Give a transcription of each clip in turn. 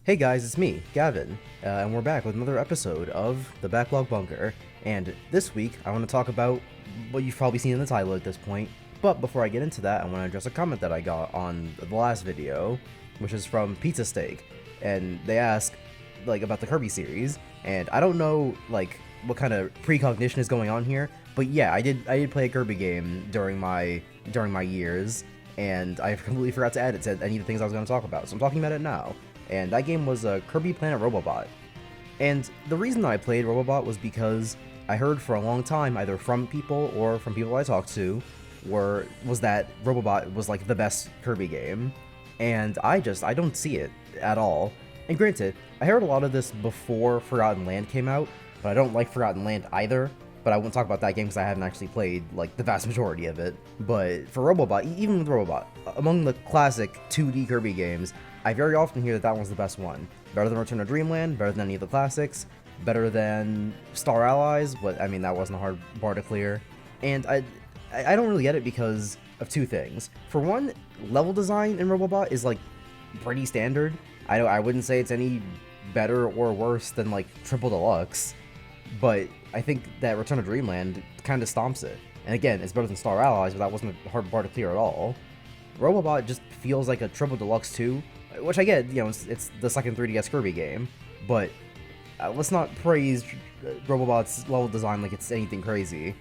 Hey guys, it's me, Gavin, and we're back with another episode of the Backlog Bunker. And this week, I want to talk about what you've probably seen in the title at this point. But before I get into that, I want to address a comment that I got on the last video, which is from Pizza Steak, and they ask about the Kirby series. And I don't know what kind of precognition is going on here, but yeah, I did play a Kirby game during my years, and I completely forgot to add it to any of the things I was going to talk about. So I'm talking about it now. And that game was Kirby Planet Robobot. And the reason that I played Robobot was because I heard for a long time, either from people or from people I talked to, was that Robobot was like the best Kirby game. And I don't see it at all. And granted, I heard a lot of this before Forgotten Land came out, but I don't like Forgotten Land either. But I won't talk about that game because I haven't actually played like the vast majority of it. But for Robobot, even with Robobot, among the classic 2D Kirby games, I very often hear that that one's the best one. Better than Return to Dreamland, better than any of the classics, better than Star Allies, but I mean that wasn't a hard bar to clear. And I don't really get it because of two things. For one, level design in Robobot is like pretty standard. I wouldn't say it's any better or worse than like Triple Deluxe, but I think that Return to Dreamland kind of stomps it. And again, it's better than Star Allies, but that wasn't a hard bar to clear at all. Robobot just feels like a Triple Deluxe 2, which I get, it's the second 3DS Kirby game, but let's not praise Robobot's level design like it's anything crazy.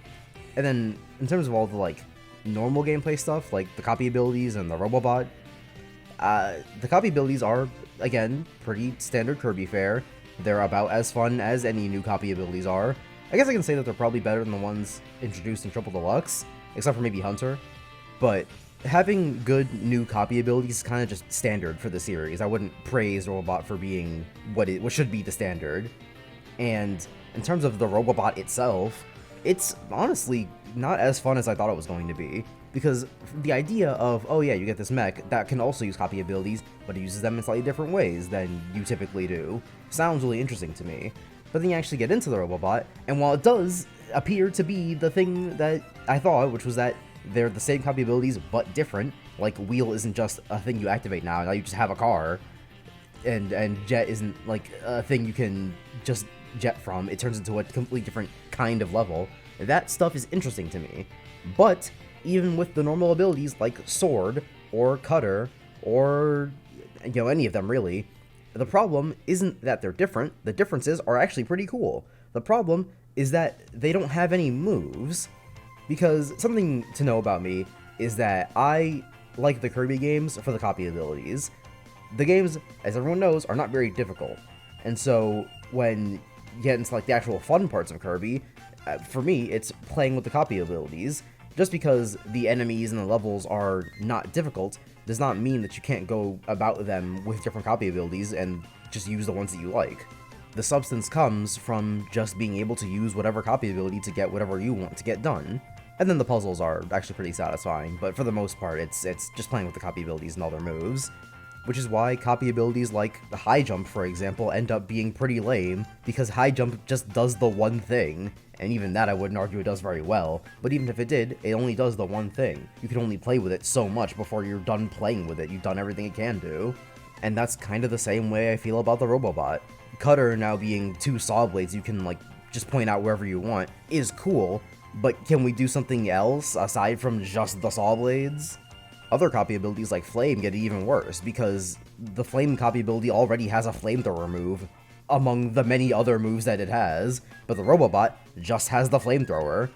And then, in terms of all the, normal gameplay stuff, like the copy abilities and the Robobot, the copy abilities are, again, pretty standard Kirby fare. They're about as fun as any new copy abilities are. I guess I can say that they're probably better than the ones introduced in Triple Deluxe, except for maybe Hunter, but having good new copy abilities is kind of just standard for the series. I wouldn't praise Robobot for being what should be the standard. And in terms of the Robobot itself, it's honestly not as fun as I thought it was going to be. Because the idea of, oh yeah, you get this mech that can also use copy abilities, but it uses them in slightly different ways than you typically do, sounds really interesting to me. But then you actually get into the Robobot, and while it does appear to be the thing that I thought, which was that they're the same copy abilities, but different. Like, Wheel isn't just a thing you activate now you just have a car. And Jet isn't, like, a thing you can just jet from. It turns into a completely different kind of level. That stuff is interesting to me. But, even with the normal abilities, like Sword, or Cutter, or, any of them, really, the problem isn't that they're different. The differences are actually pretty cool. The problem is that they don't have any moves. Because something to know about me is that I like the Kirby games for the copy abilities. The games, as everyone knows, are not very difficult. And so when you get into the actual fun parts of Kirby, for me, it's playing with the copy abilities. Just because the enemies and the levels are not difficult does not mean that you can't go about them with different copy abilities and just use the ones that you like. The substance comes from just being able to use whatever copy ability to get whatever you want to get done. And then the puzzles are actually pretty satisfying, but for the most part, it's just playing with the copy abilities and all their moves. Which is why copy abilities like the high jump, for example, end up being pretty lame, because high jump just does the one thing, and even that I wouldn't argue it does very well, but even if it did, it only does the one thing. You can only play with it so much before you're done playing with it, you've done everything it can do. And that's kind of the same way I feel about the Robobot. Cutter now being two saw blades you can, just point out wherever you want, is cool, but can we do something else aside from just the saw blades? Other copy abilities like Flame get even worse, because the Flame copy ability already has a flamethrower move among the many other moves that it has, but the Robobot just has the flamethrower.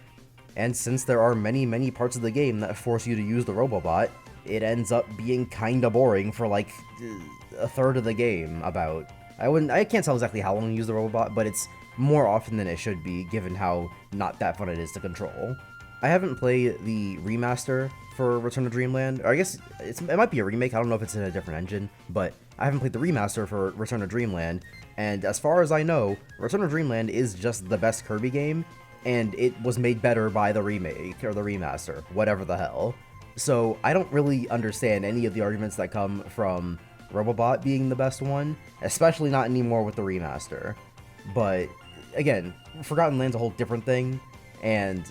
And since there are many, many parts of the game that force you to use the Robobot, it ends up being kinda boring for a third of the game about. I can't tell exactly how long you use the Robobot, but it's more often than it should be, given how not that fun it is to control. I haven't played the remaster for Return to Dreamland, or I guess it might be a remake, I don't know if it's in a different engine, but I haven't played the remaster for Return to Dreamland, and as far as I know, Return to Dreamland is just the best Kirby game, and it was made better by the remake, or the remaster, whatever the hell. So I don't really understand any of the arguments that come from Robobot being the best one, especially not anymore with the remaster. But again, Forgotten Land's a whole different thing, and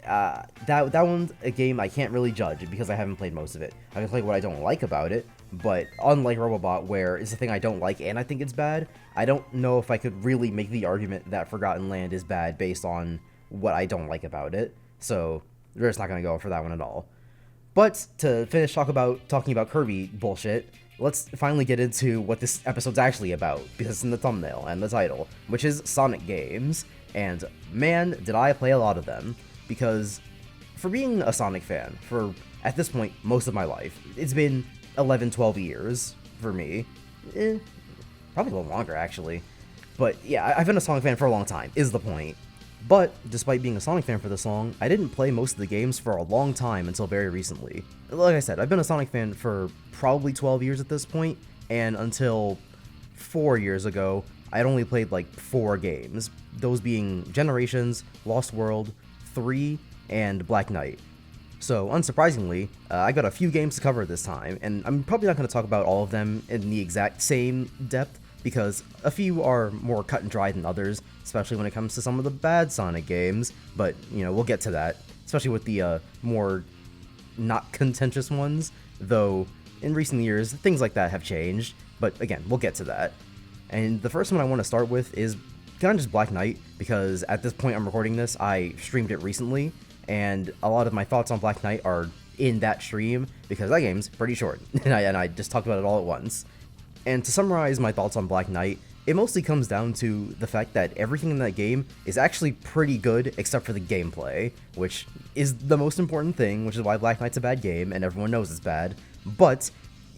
that one's a game I can't really judge because I haven't played most of it. I can tell you what I don't like about it, but unlike Robobot, where it's a thing I don't like and I think it's bad, I don't know if I could really make the argument that Forgotten Land is bad based on what I don't like about it, so we're just not going to go for that one at all. But to finish talking about Kirby bullshit, let's finally get into what this episode's actually about, because it's in the thumbnail and the title, which is Sonic games. And man, did I play a lot of them, because for being a Sonic fan for, at this point, most of my life, it's been 11, 12 years for me. Probably a little longer, actually. But yeah, I've been a Sonic fan for a long time, is the point. But, despite being a Sonic fan for this long, I didn't play most of the games for a long time until very recently. Like I said, I've been a Sonic fan for probably 12 years at this point, and until 4 years ago, I'd only played like 4 games, those being Generations, Lost World, 3, and Black Knight. So, unsurprisingly, I got a few games to cover this time, and I'm probably not going to talk about all of them in the exact same depth, because a few are more cut and dry than others, especially when it comes to some of the bad Sonic games, but, you know, we'll get to that, especially with the more not contentious ones, though in recent years, things like that have changed, but again, we'll get to that. And the first one I want to start with is kind of just Black Knight, because at this point I'm recording this, I streamed it recently, and a lot of my thoughts on Black Knight are in that stream, because that game's pretty short, and I just talked about it all at once. And to summarize my thoughts on Black Knight, it mostly comes down to the fact that everything in that game is actually pretty good except for the gameplay, which is the most important thing, which is why Black Knight's a bad game, and everyone knows it's bad, but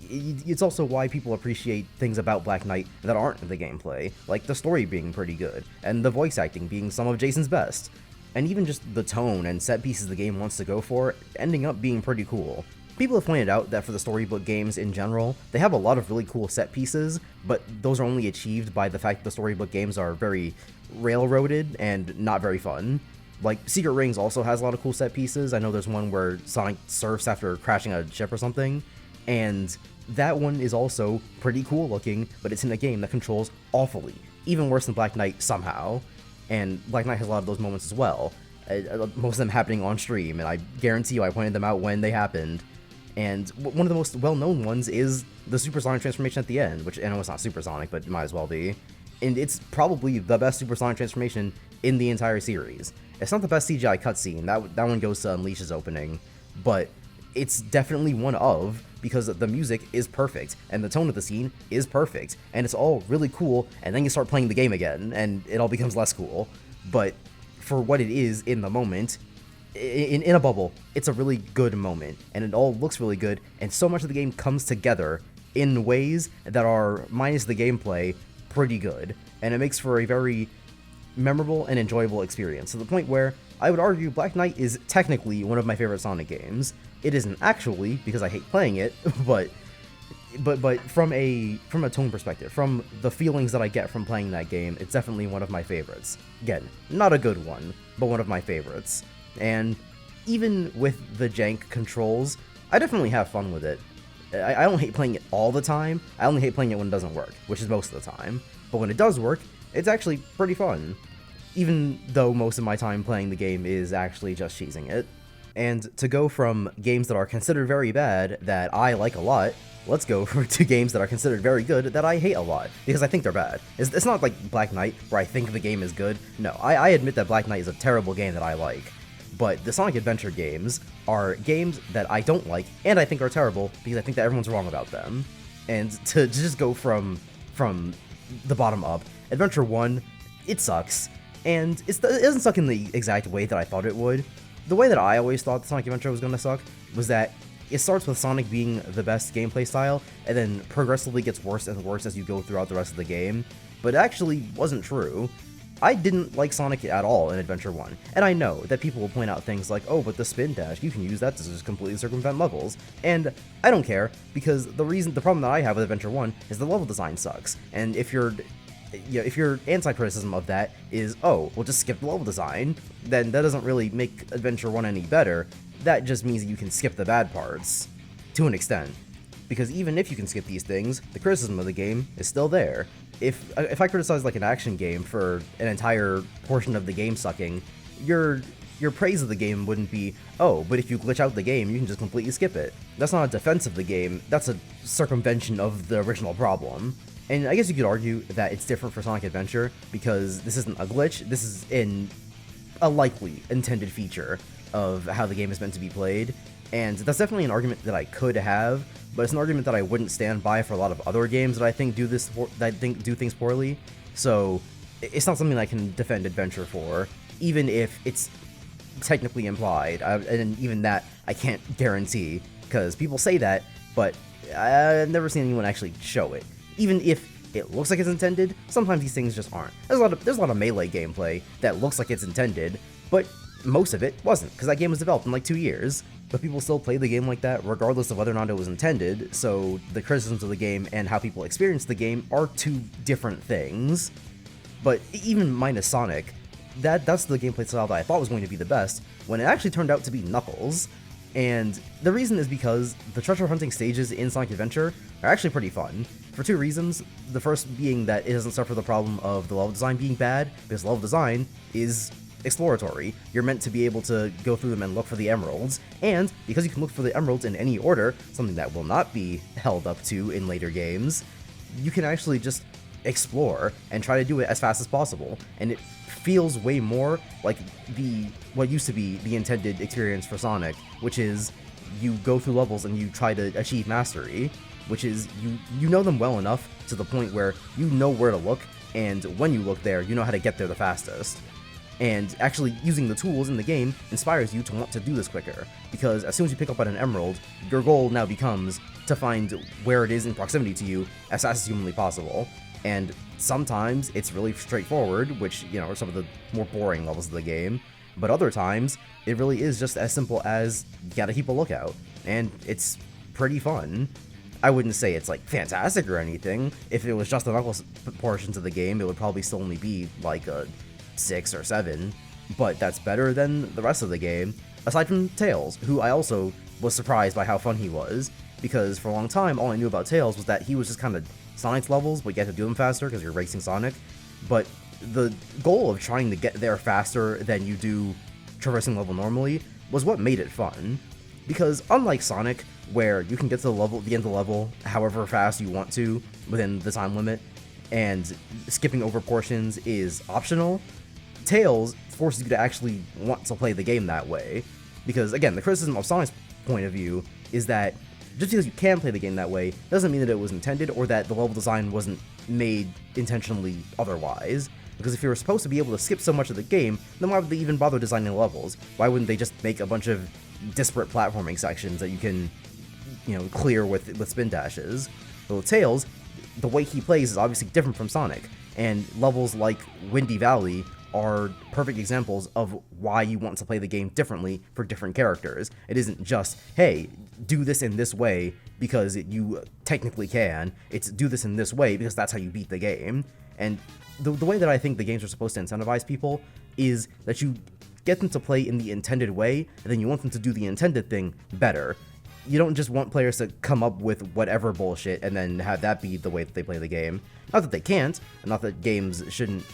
it's also why people appreciate things about Black Knight that aren't the gameplay, like the story being pretty good, and the voice acting being some of Jason's best, and even just the tone and set pieces the game wants to go for ending up being pretty cool. People have pointed out that for the storybook games in general, they have a lot of really cool set pieces, but those are only achieved by the fact that the storybook games are very railroaded and not very fun. Like, Secret Rings also has a lot of cool set pieces. I know there's one where Sonic surfs after crashing a ship or something, and that one is also pretty cool looking, but it's in a game that controls awfully, even worse than Black Knight somehow. And Black Knight has a lot of those moments as well, most of them happening on stream, and I guarantee you I pointed them out when they happened. And one of the most well-known ones is the Supersonic transformation at the end, which I know it's not supersonic, but it might as well be. And it's probably the best Supersonic transformation in the entire series. It's not the best CGI cutscene, that one goes to Unleashed's opening, but it's definitely one of, because the music is perfect, and the tone of the scene is perfect, and it's all really cool, and then you start playing the game again, and it all becomes less cool. But for what it is in the moment, in a bubble, it's a really good moment, and it all looks really good, and so much of the game comes together in ways that are, minus the gameplay, pretty good, and it makes for a very memorable and enjoyable experience, to the point where I would argue Black Knight is technically one of my favorite Sonic games. It isn't actually, because I hate playing it, but from a tone perspective, from the feelings that I get from playing that game, it's definitely one of my favorites. Again, not a good one, but one of my favorites. And even with the jank controls, I definitely have fun with it. I don't hate playing it all the time, I only hate playing it when it doesn't work, which is most of the time. But when it does work, it's actually pretty fun, even though most of my time playing the game is actually just cheesing it. And to go from games that are considered very bad that I like a lot, let's go to games that are considered very good that I hate a lot, because I think they're bad. It's not like Black Knight, where I think the game is good. No, I admit that Black Knight is a terrible game that I like. But the Sonic Adventure games are games that I don't like, and I think are terrible, because I think that everyone's wrong about them. And to just go from the bottom up, Adventure 1, it sucks, and it doesn't suck in the exact way that I thought it would. The way that I always thought the Sonic Adventure was going to suck was that it starts with Sonic being the best gameplay style, and then progressively gets worse and worse as you go throughout the rest of the game, but it actually wasn't true. I didn't like Sonic at all in Adventure 1, and I know that people will point out things like, oh, but the spin dash, you can use that to just completely circumvent levels, and I don't care, because the problem that I have with Adventure 1 is the level design sucks, and if your anti-criticism of that is, oh, we'll just skip the level design, then that doesn't really make Adventure 1 any better. That just means that you can skip the bad parts, to an extent. Because even if you can skip these things, the criticism of the game is still there. If I criticize like an action game for an entire portion of the game sucking, you're your praise of the game wouldn't be, oh, but if you glitch out the game, you can just completely skip it. That's not a defense of the game, that's a circumvention of the original problem. And I guess you could argue that it's different for Sonic Adventure, because this isn't a glitch, this is a likely intended feature of how the game is meant to be played. And that's definitely an argument that I could have, but it's an argument that I wouldn't stand by for a lot of other games that I think do things poorly. So it's not something I can defend Adventure for, even if it's technically implied, and even that I can't guarantee, because people say that, but I've never seen anyone actually show it. Even if it looks like it's intended, sometimes these things just aren't. There's a lot of Melee gameplay that looks like it's intended, but most of it wasn't, because that game was developed in like 2 years. But people still play the game like that, regardless of whether or not it was intended, so the criticisms of the game and how people experience the game are two different things. But even minus Sonic, that's the gameplay style that I thought was going to be the best, when it actually turned out to be Knuckles. And the reason is because the treasure hunting stages in Sonic Adventure are actually pretty fun, for 2 reasons. The first being that it doesn't suffer the problem of the level design being bad, because level design is exploratory. You're meant to be able to go through them and look for the emeralds, and because you can look for the emeralds in any order, something that will not be held up to in later games, you can actually just explore and try to do it as fast as possible, and it feels way more like what used to be the intended experience for Sonic, which is you go through levels and you try to achieve mastery, which is you know them well enough to the point where you know where to look, and when you look there, you know how to get there the fastest. And actually using the tools in the game inspires you to want to do this quicker, because as soon as you pick up on an emerald, your goal now becomes to find where it is in proximity to you as fast as humanly possible. And sometimes it's really straightforward, which, you know, are some of the more boring levels of the game, but other times it really is just as simple as you gotta keep a lookout, and it's pretty fun. I wouldn't say it's like fantastic or anything. If it was just the Knuckles portions of the game, it would probably still only be like a 6 or 7, but that's better than the rest of the game, aside from Tails, who I also was surprised by how fun he was, because for a long time all I knew about Tails was that he was just kind of Sonic's levels, but you have to do them faster because you're racing Sonic. But the goal of trying to get there faster than you do traversing level normally was what made it fun, because unlike Sonic, where you can get to the end of the level however fast you want to within the time limit, and skipping over portions is optional, Tails forces you to actually want to play the game that way. Because again, the criticism of Sonic's point of view is that just because you can play the game that way doesn't mean that it was intended, or that the level design wasn't made intentionally otherwise. Because if you were supposed to be able to skip so much of the game, then why would they even bother designing levels? Why wouldn't they just make a bunch of disparate platforming sections that you can, you know, clear with spin dashes? But with Tails, the way he plays is obviously different from Sonic, and levels like Windy Valley are perfect examples of why you want to play the game differently for different characters. It isn't just, hey, do this in this way because you technically can. It's do this in this way because that's how you beat the game. And the way that I think the games are supposed to incentivize people is that you get them to play in the intended way, and then you want them to do the intended thing better. You don't just want players to come up with whatever bullshit and then have that be the way that they play the game. Not that they can't, and not that games shouldn't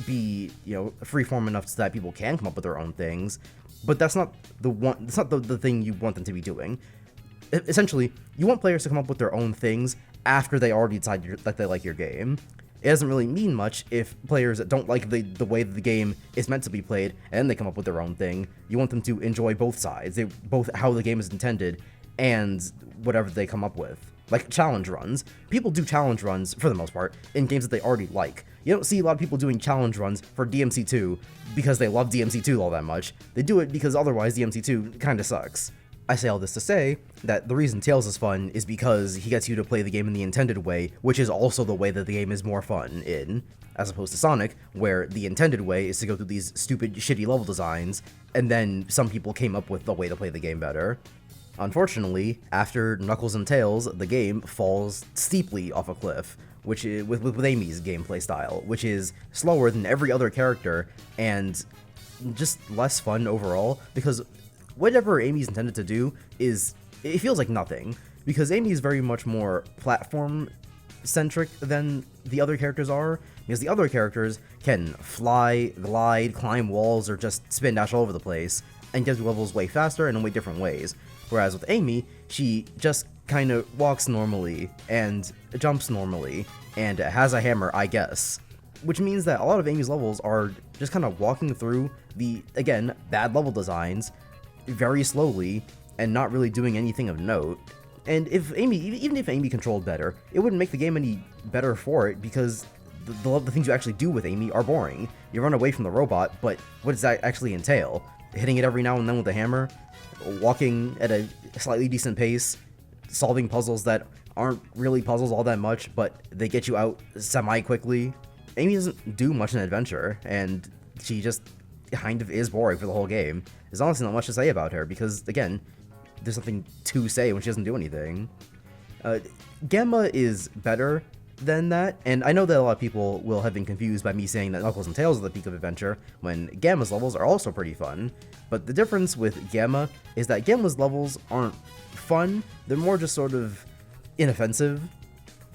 be, you know, freeform enough so that people can come up with their own things, but that's not the thing you want them to be doing. Essentially, you want players to come up with their own things after they already decide that they like your game. It doesn't really mean much if players don't like the way that the game is meant to be played and they come up with their own thing. You want them to enjoy both sides, both how the game is intended and whatever they come up with. Like challenge runs. People do challenge runs, for the most part, in games that they already like. You don't see a lot of people doing challenge runs for DMC2 because they love DMC2 all that much. They do it because otherwise DMC2 kinda sucks. I say all this to say that the reason Tails is fun is because he gets you to play the game in the intended way, which is also the way that the game is more fun in, as opposed to Sonic, where the intended way is to go through these stupid, shitty level designs, and then some people came up with the way to play the game better. Unfortunately, after Knuckles and Tails, the game falls steeply off a cliff, which is, with Amy's gameplay style, which is slower than every other character, and just less fun overall, because whatever Amy's intended to do it feels like nothing, because Amy is very much more platform centric than the other characters are, because the other characters can fly, glide, climb walls, or just spin dash all over the place, and get through levels way faster and in way different ways. Whereas with Amy, she just kind of walks normally, and jumps normally, and has a hammer, I guess. Which means that a lot of Amy's levels are just kind of walking through the, again, bad level designs very slowly, and not really doing anything of note. And if Amy, even if Amy controlled better, it wouldn't make the game any better for it, because the things you actually do with Amy are boring. You run away from the robot, but what does that actually entail? Hitting it every now and then with a hammer? Walking at a slightly decent pace? Solving puzzles that aren't really puzzles all that much, but they get you out semi-quickly? Amy doesn't do much in Adventure, and she just kind of is boring for the whole game. There's honestly not much to say about her, because, again, there's nothing to say when she doesn't do anything. Gamma is better than that, and I know that a lot of people will have been confused by me saying that Knuckles and Tails are the peak of Adventure, when Gamma's levels are also pretty fun. But the difference with Gamma is that Gamma's levels aren't fun, they're more just sort of inoffensive.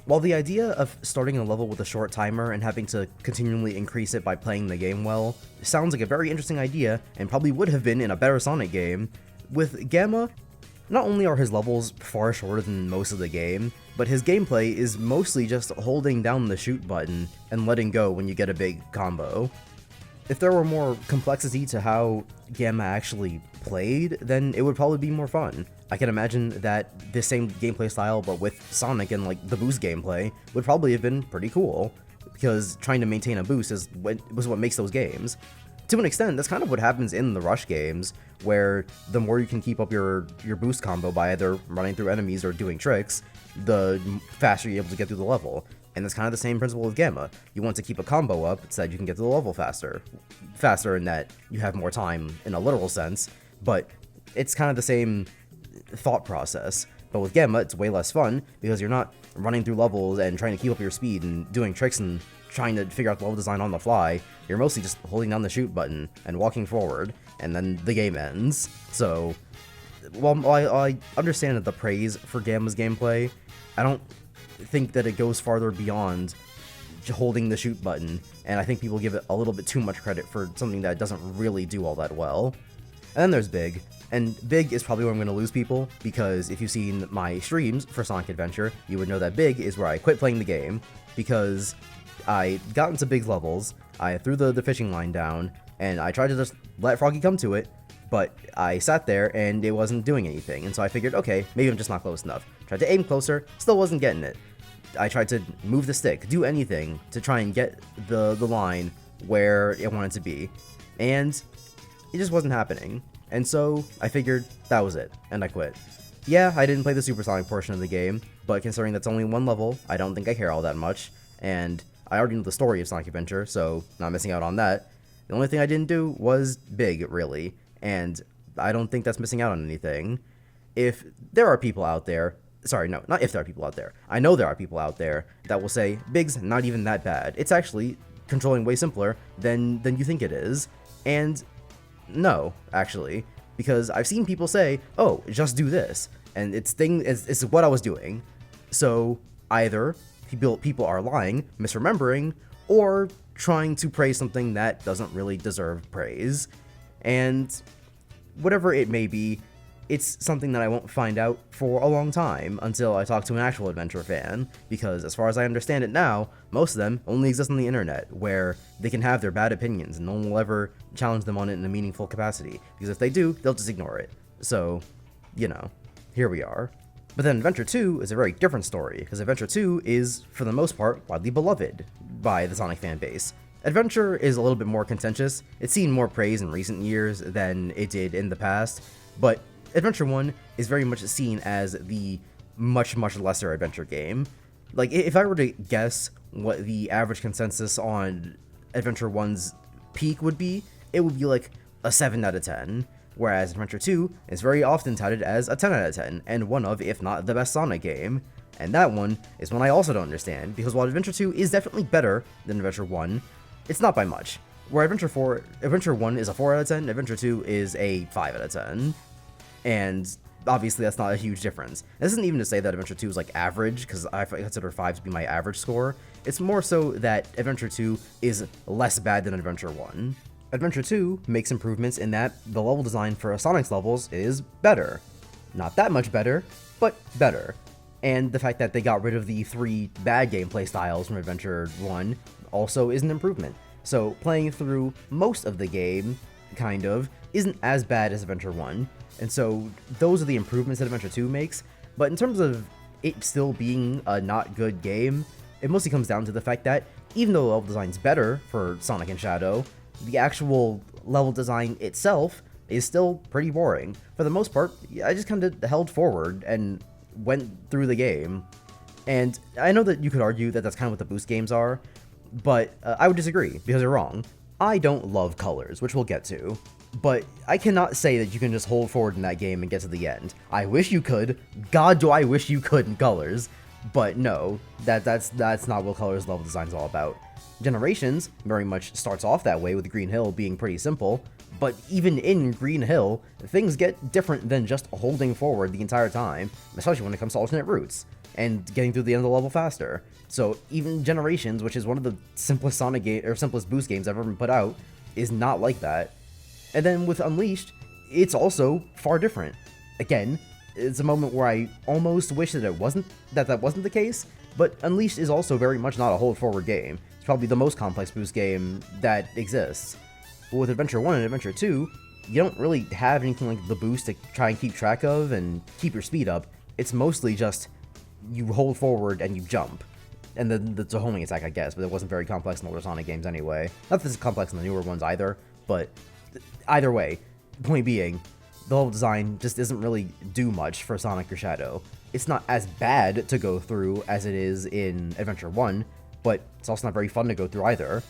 While the idea of starting a level with a short timer and having to continually increase it by playing the game well sounds like a very interesting idea, and probably would have been in a better Sonic game, with Gamma, not only are his levels far shorter than most of the game, but his gameplay is mostly just holding down the shoot button and letting go when you get a big combo. If there were more complexity to how Gamma actually played, then it would probably be more fun. I can imagine that this same gameplay style, but with Sonic and like the boost gameplay, would probably have been pretty cool, because trying to maintain a boost was what makes those games. To an extent, that's kind of what happens in the Rush games, where the more you can keep up your boost combo by either running through enemies or doing tricks, the faster you're able to get through the level. And that's kind of the same principle with Gamma. You want to keep a combo up so that you can get to the level faster in that you have more time in a literal sense, but it's kind of the same thought process. But with Gamma, it's way less fun, because you're not running through levels and trying to keep up your speed and doing tricks and trying to figure out the level design on the fly. You're mostly just holding down the shoot button and walking forward, and then the game ends. So, while I understand the praise for Gamma's gameplay, I don't think that it goes farther beyond holding the shoot button, and I think people give it a little bit too much credit for something that doesn't really do all that well. And then there's Big, and Big is probably where I'm going to lose people, because if you've seen my streams for Sonic Adventure, you would know that Big is where I quit playing the game, because I got into Big's levels, I threw the fishing line down, and I tried to just let Froggy come to it, but I sat there and it wasn't doing anything, and so I figured, okay, maybe I'm just not close enough. Tried to aim closer, still wasn't getting it. I tried to move the stick, do anything to try and get the line where it wanted to be, and it just wasn't happening. And so I figured that was it, and I quit. Yeah, I didn't play the Supersonic portion of the game, but considering that's only one level, I don't think I care all that much, and I already know the story of Sonic Adventure, so not missing out on that. The only thing I didn't do was Big, really, and I don't think that's missing out on anything. If there are people out there, sorry, no, not if there are people out there, I know there are people out there that will say, Big's not even that bad. It's actually controlling way simpler than you think it is, and no, actually, because I've seen people say, oh, just do this, and it's what I was doing. So either people are lying, misremembering, or trying to praise something that doesn't really deserve praise. And whatever it may be, it's something that I won't find out for a long time until I talk to an actual Adventure fan, because as far as I understand it now, most of them only exist on the internet, where they can have their bad opinions and no one will ever challenge them on it in a meaningful capacity, because if they do, they'll just ignore it. So, you know, here we are. But then Adventure 2 is a very different story, because Adventure 2 is, for the most part, widely beloved by the Sonic fanbase. Adventure is a little bit more contentious. It's seen more praise in recent years than it did in the past, but Adventure 1 is very much seen as the much lesser Adventure game. Like, if I were to guess what the average consensus on Adventure 1's peak would be, it would be like a 7 out of 10. Whereas Adventure 2 is very often touted as a 10 out of 10, and one of, if not the best Sonic game. And that one is one I also don't understand, because while Adventure 2 is definitely better than Adventure 1, it's not by much. Where Adventure 1 is a 4 out of 10, Adventure 2 is a 5 out of 10. And obviously that's not a huge difference. This isn't even to say that Adventure 2 is like average, because I consider 5 to be my average score. It's more so that Adventure 2 is less bad than Adventure 1. Adventure 2 makes improvements in that the level design for Sonic's levels is better. Not that much better, but better. And the fact that they got rid of the 3 bad gameplay styles from Adventure 1 also is an improvement. So playing through most of the game, kind of, isn't as bad as Adventure 1. And so those are the improvements that Adventure 2 makes. But in terms of it still being a not good game, it mostly comes down to the fact that even though the level design's better for Sonic and Shadow, the actual level design itself is still pretty boring. For the most part, I just kind of held forward and went through the game. And I know that you could argue that that's kind of what the boost games are, but I would disagree, because you're wrong. I don't love Colors, which we'll get to, but I cannot say that you can just hold forward in that game and get to the end. I wish you could. God, do I wish you could in Colors. But no, that's not what Colors level design is all about. Generations very much starts off that way, with Green Hill being pretty simple, but even in Green Hill, things get different than just holding forward the entire time, especially when it comes to alternate routes, and getting through the end of the level faster. So even Generations, which is one of the simplest Sonic game or simplest boost games ever been put out, is not like that. And then with Unleashed, it's also far different. Again, it's a moment where I almost wish that that wasn't the case, but Unleashed is also very much not a hold forward game. It's probably the most complex boost game that exists. But with Adventure 1 and Adventure 2, you don't really have anything like the boost to try and keep track of and keep your speed up. It's mostly just you hold forward and you jump. And then the homing attack, I guess, but it wasn't very complex in older Sonic games anyway. Not that it's complex in the newer ones either, but either way, point being, the level design just doesn't really do much for Sonic or Shadow. It's not as bad to go through as it is in Adventure 1, but it's also not very fun to go through either.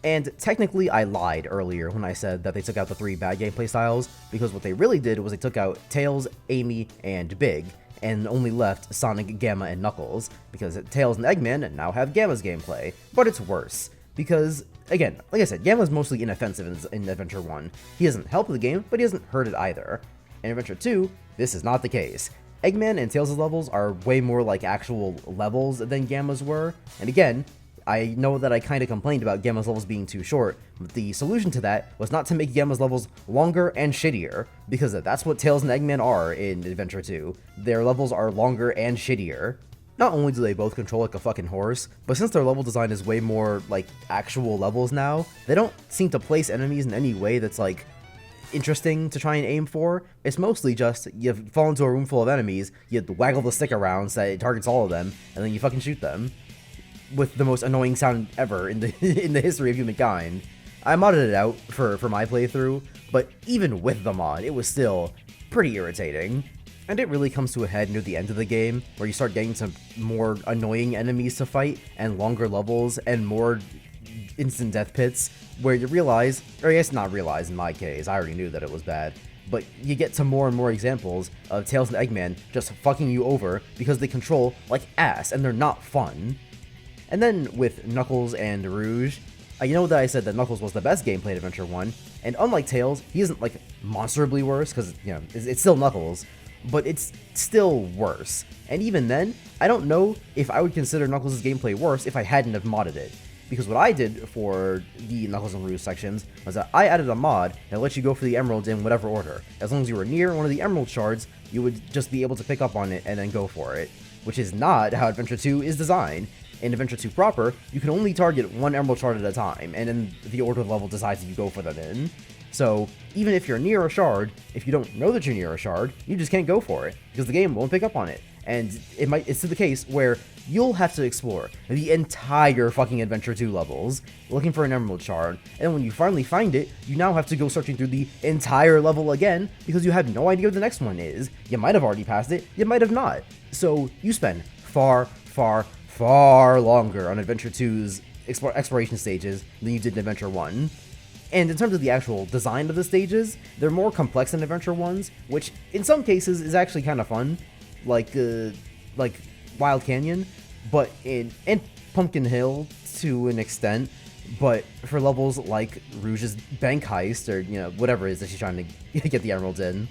And technically I lied earlier when I said that they took out the 3 bad gameplay styles, because what they really did was they took out Tails, Amy, and Big, and only left Sonic, Gamma, and Knuckles, because Tails and Eggman now have Gamma's gameplay. But it's worse, because, again, like I said, Gamma's mostly inoffensive in Adventure 1. He doesn't help the game, but he doesn't hurt it either. In Adventure 2, this is not the case. Eggman and Tails' levels are way more like actual levels than Gamma's were, and again, I know that I kind of complained about Gamma's levels being too short, but the solution to that was not to make Gamma's levels longer and shittier, because that's what Tails and Eggman are in Adventure 2. Their levels are longer and shittier. Not only do they both control like a fucking horse, but since their level design is way more like actual levels now, they don't seem to place enemies in any way that's like interesting to try and aim for. It's mostly just you fall into a room full of enemies, you waggle the stick around so that it targets all of them, and then you fucking shoot them. With the most annoying sound ever in the history of humankind. I modded it out for my playthrough, but even with the mod, it was still pretty irritating. And it really comes to a head near the end of the game, where you start getting some more annoying enemies to fight, and longer levels, and more instant death pits, where you realize, or I guess not realize in my case, I already knew that it was bad, but you get to more and more examples of Tails and Eggman just fucking you over because they control like ass, and they're not fun. And then with Knuckles and Rouge, you know that I said that Knuckles was the best gameplay in Adventure 1, and unlike Tails, he isn't like monstrably worse, because, you know, it's still Knuckles, but it's still worse. And even then, I don't know if I would consider Knuckles' gameplay worse if I hadn't have modded it. Because what I did for the Knuckles and Rouge sections was that I added a mod that lets you go for the emeralds in whatever order. As long as you were near one of the emerald shards, you would just be able to pick up on it and then go for it. Which is not how Adventure 2 is designed. In Adventure 2 proper, you can only target one emerald shard at a time, and then the order of the level decides that you go for them in. So, even if you're near a shard, if you don't know that you're near a shard, you just can't go for it, because the game won't pick up on it. And it's the case where you'll have to explore the entire fucking Adventure 2 levels, looking for an emerald shard, and when you finally find it, you now have to go searching through the entire level again, because you have no idea what the next one is. You might have already passed it, you might have not. So, you spend far longer on Adventure 2's exploration stages than you did in Adventure 1. And in terms of the actual design of the stages, they're more complex than Adventure 1's, which in some cases is actually kind of fun, like Wild Canyon, but and Pumpkin Hill to an extent, but for levels like Rouge's bank heist, or, you know, whatever it is that she's trying to get the emeralds in,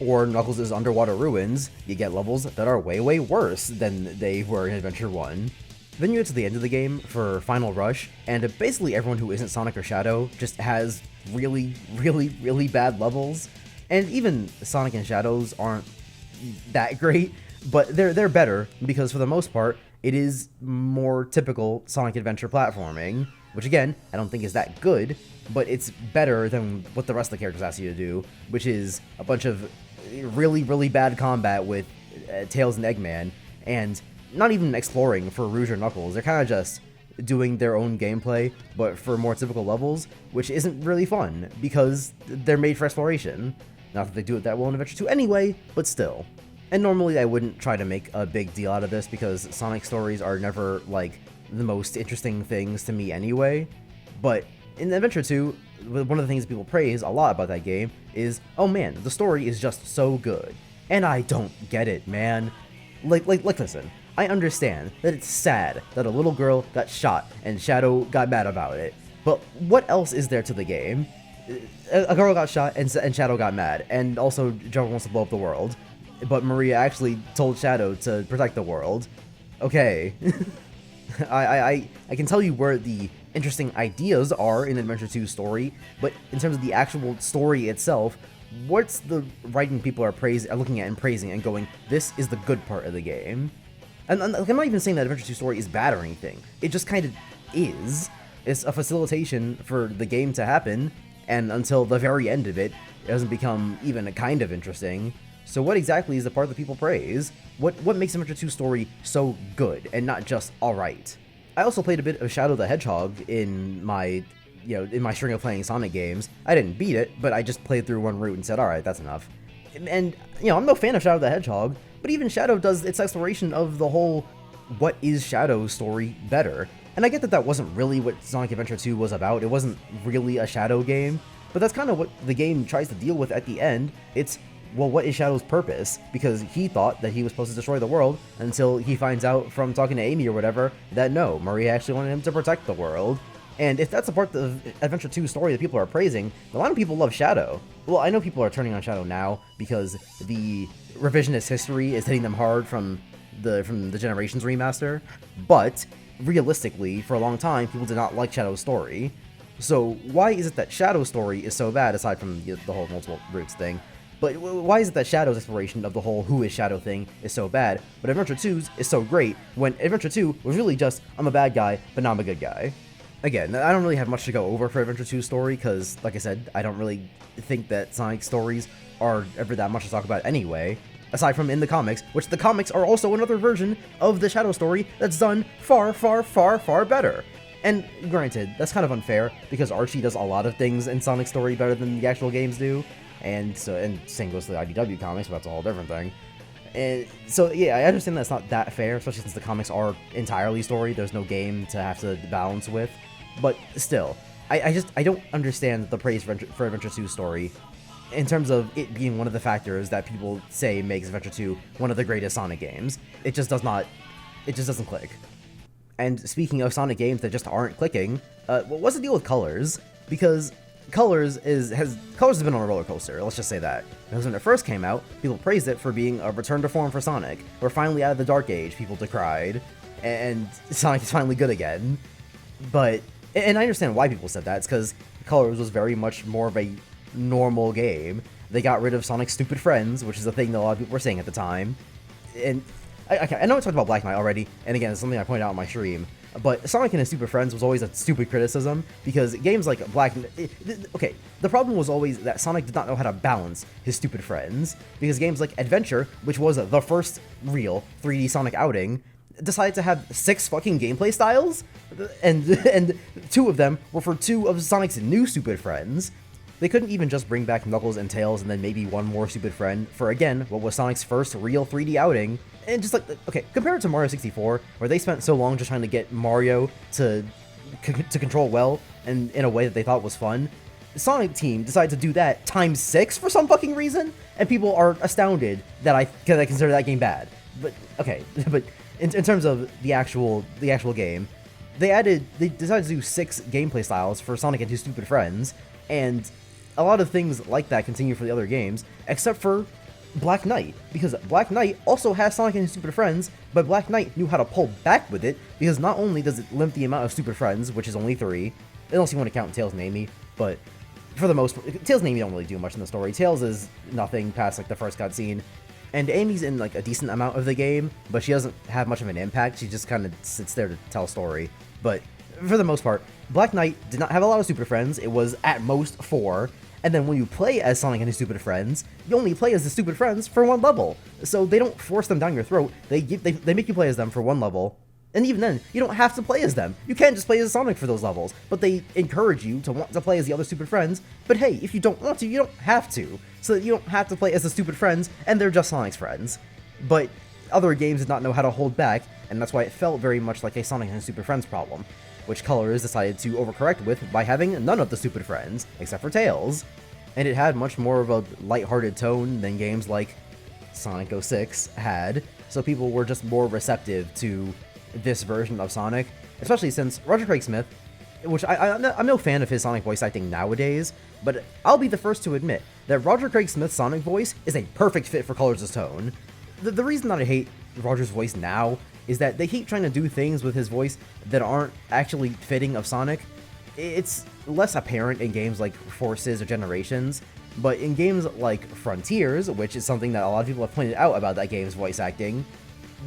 or Knuckles' underwater ruins, you get levels that are way, way worse than they were in Adventure 1. Then you get to the end of the game for Final Rush, and basically everyone who isn't Sonic or Shadow just has really, really, really bad levels. And even Sonic and Shadows aren't that great, but they're better because for the most part, it is more typical Sonic Adventure platforming, which again, I don't think is that good, but it's better than what the rest of the characters ask you to do, which is a bunch of really, really bad combat with Tails and Eggman, and not even exploring for Rouge or Knuckles. They're kind of just doing their own gameplay, but for more typical levels, which isn't really fun, because they're made for exploration. Not that they do it that well in Adventure 2 anyway, but still. And normally I wouldn't try to make a big deal out of this, because Sonic stories are never, like, the most interesting things to me anyway, but in Adventure 2, one of the things people praise a lot about that game is, oh man, the story is just so good. And I don't get it, man. Like, listen, I understand that it's sad that a little girl got shot and Shadow got mad about it, but what else is there to the game? A girl got shot and Shadow got mad, and also Joe wants to blow up the world, but Maria actually told Shadow to protect the world. Okay. I can tell you where the interesting ideas are in Adventure 2's story, but in terms of the actual story itself, what's the writing people are looking at and praising and going, this is the good part of the game? And I'm not even saying that Adventure 2 story is bad or anything. It just kind of is. It's a facilitation for the game to happen, and until the very end of it, it doesn't become even kind of interesting. So what exactly is the part that people praise? What makes Adventure 2 story so good, and not just alright? I also played a bit of Shadow the Hedgehog in my string of playing Sonic games. I didn't beat it, but I just played through one route and said, alright, that's enough. And, I'm no fan of Shadow the Hedgehog, but even Shadow does its exploration of the whole what is Shadow story better. And I get that wasn't really what Sonic Adventure 2 was about. It wasn't really a Shadow game, but that's kind of what the game tries to deal with at the end. It's, well, what is Shadow's purpose? Because he thought that he was supposed to destroy the world until he finds out from talking to Amy or whatever that no, Maria actually wanted him to protect the world. And if that's the part of Adventure 2 story that people are praising, a lot of people love Shadow. Well, I know people are turning on Shadow now because the revisionist history is hitting them hard from the Generations remaster, but realistically, for a long time, people did not like Shadow's story. So why is it that Shadow's story is so bad, aside from the whole multiple roots thing? But why is it that Shadow's exploration of the whole who is Shadow thing is so bad, but Adventure 2's is so great, when Adventure 2 was really just, I'm a bad guy, but now I'm a good guy? Again, I don't really have much to go over for Adventure 2's story, because, like I said, I don't really think that Sonic stories are ever that much to talk about anyway, aside from in the comics, which the comics are also another version of the Shadow story that's done far, far, far, far better. And granted, that's kind of unfair, because Archie does a lot of things in Sonic's story better than the actual games do, and same goes to the IDW comics, but that's a whole different thing. And so, yeah, I understand that's not that fair, especially since the comics are entirely story. There's no game to have to balance with. But still, I don't understand the praise for Adventure 2's story in terms of it being one of the factors that people say makes Adventure 2 one of the greatest Sonic games. It just doesn't click. And speaking of Sonic games that just aren't clicking, what's the deal with Colors? Because Colors has been on a roller coaster, let's just say that. Because when it first came out, people praised it for being a return to form for Sonic. We're finally out of the Dark Age, people decried, and Sonic is finally good again. And I understand why people said that. It's because Colors was very much more of a normal game. They got rid of Sonic's stupid friends, which is a thing that a lot of people were saying at the time. And I know I talked about Black Knight already, and again, it's something I pointed out on my stream, but Sonic and his stupid friends was always a stupid criticism, because games like okay, the problem was always that Sonic did not know how to balance his stupid friends, because games like Adventure, which was the first real 3D Sonic outing, decided to have 6 fucking gameplay styles, and 2 of them were for 2 of Sonic's new stupid friends. They couldn't even just bring back Knuckles and Tails and then maybe one more stupid friend for, again, what was Sonic's first real 3D outing. And just like, okay, compare it to Mario 64, where they spent so long just trying to get Mario to control well and in a way that they thought was fun. The Sonic team decided to do that times 6 for some fucking reason, and people are astounded that I consider that game bad. But, okay, but in terms of the actual game, they decided to do 6 gameplay styles for Sonic and his stupid friends, and a lot of things like that continue for the other games, except for Black Knight, because Black Knight also has Sonic and his stupid friends, but Black Knight knew how to pull back with it, because not only does it limit the amount of stupid friends, which is only 3, unless you want to count Tails and Amy, but for the most part, Tails and Amy don't really do much in the story. Tails is nothing past, like, the first cutscene, and Amy's in, like, a decent amount of the game, but she doesn't have much of an impact. She just kind of sits there to tell a story. But for the most part, Black Knight did not have a lot of stupid friends. It was at most 4. And then when you play as Sonic and his stupid friends, you only play as the stupid friends for 1 level. So they don't force them down your throat. They make you play as them for 1 level. And even then, you don't have to play as them. You can just play as Sonic for those levels. But they encourage you to want to play as the other stupid friends. But hey, if you don't want to, you don't have to. So that you don't have to play as the stupid friends, and they're just Sonic's friends. But other games did not know how to hold back, and that's why it felt very much like a Sonic and his stupid friends problem, which Colors decided to overcorrect with by having none of the stupid friends, except for Tails. And it had much more of a lighthearted tone than games like Sonic 06 had, so people were just more receptive to this version of Sonic, especially since Roger Craig Smith, which I'm no fan of his Sonic voice acting nowadays, but I'll be the first to admit that Roger Craig Smith's Sonic voice is a perfect fit for Colors' tone. The reason that I hate Roger's voice now is that they keep trying to do things with his voice that aren't actually fitting of Sonic. It's less apparent in games like Forces or Generations, but in games like Frontiers, which is something that a lot of people have pointed out about that game's voice acting,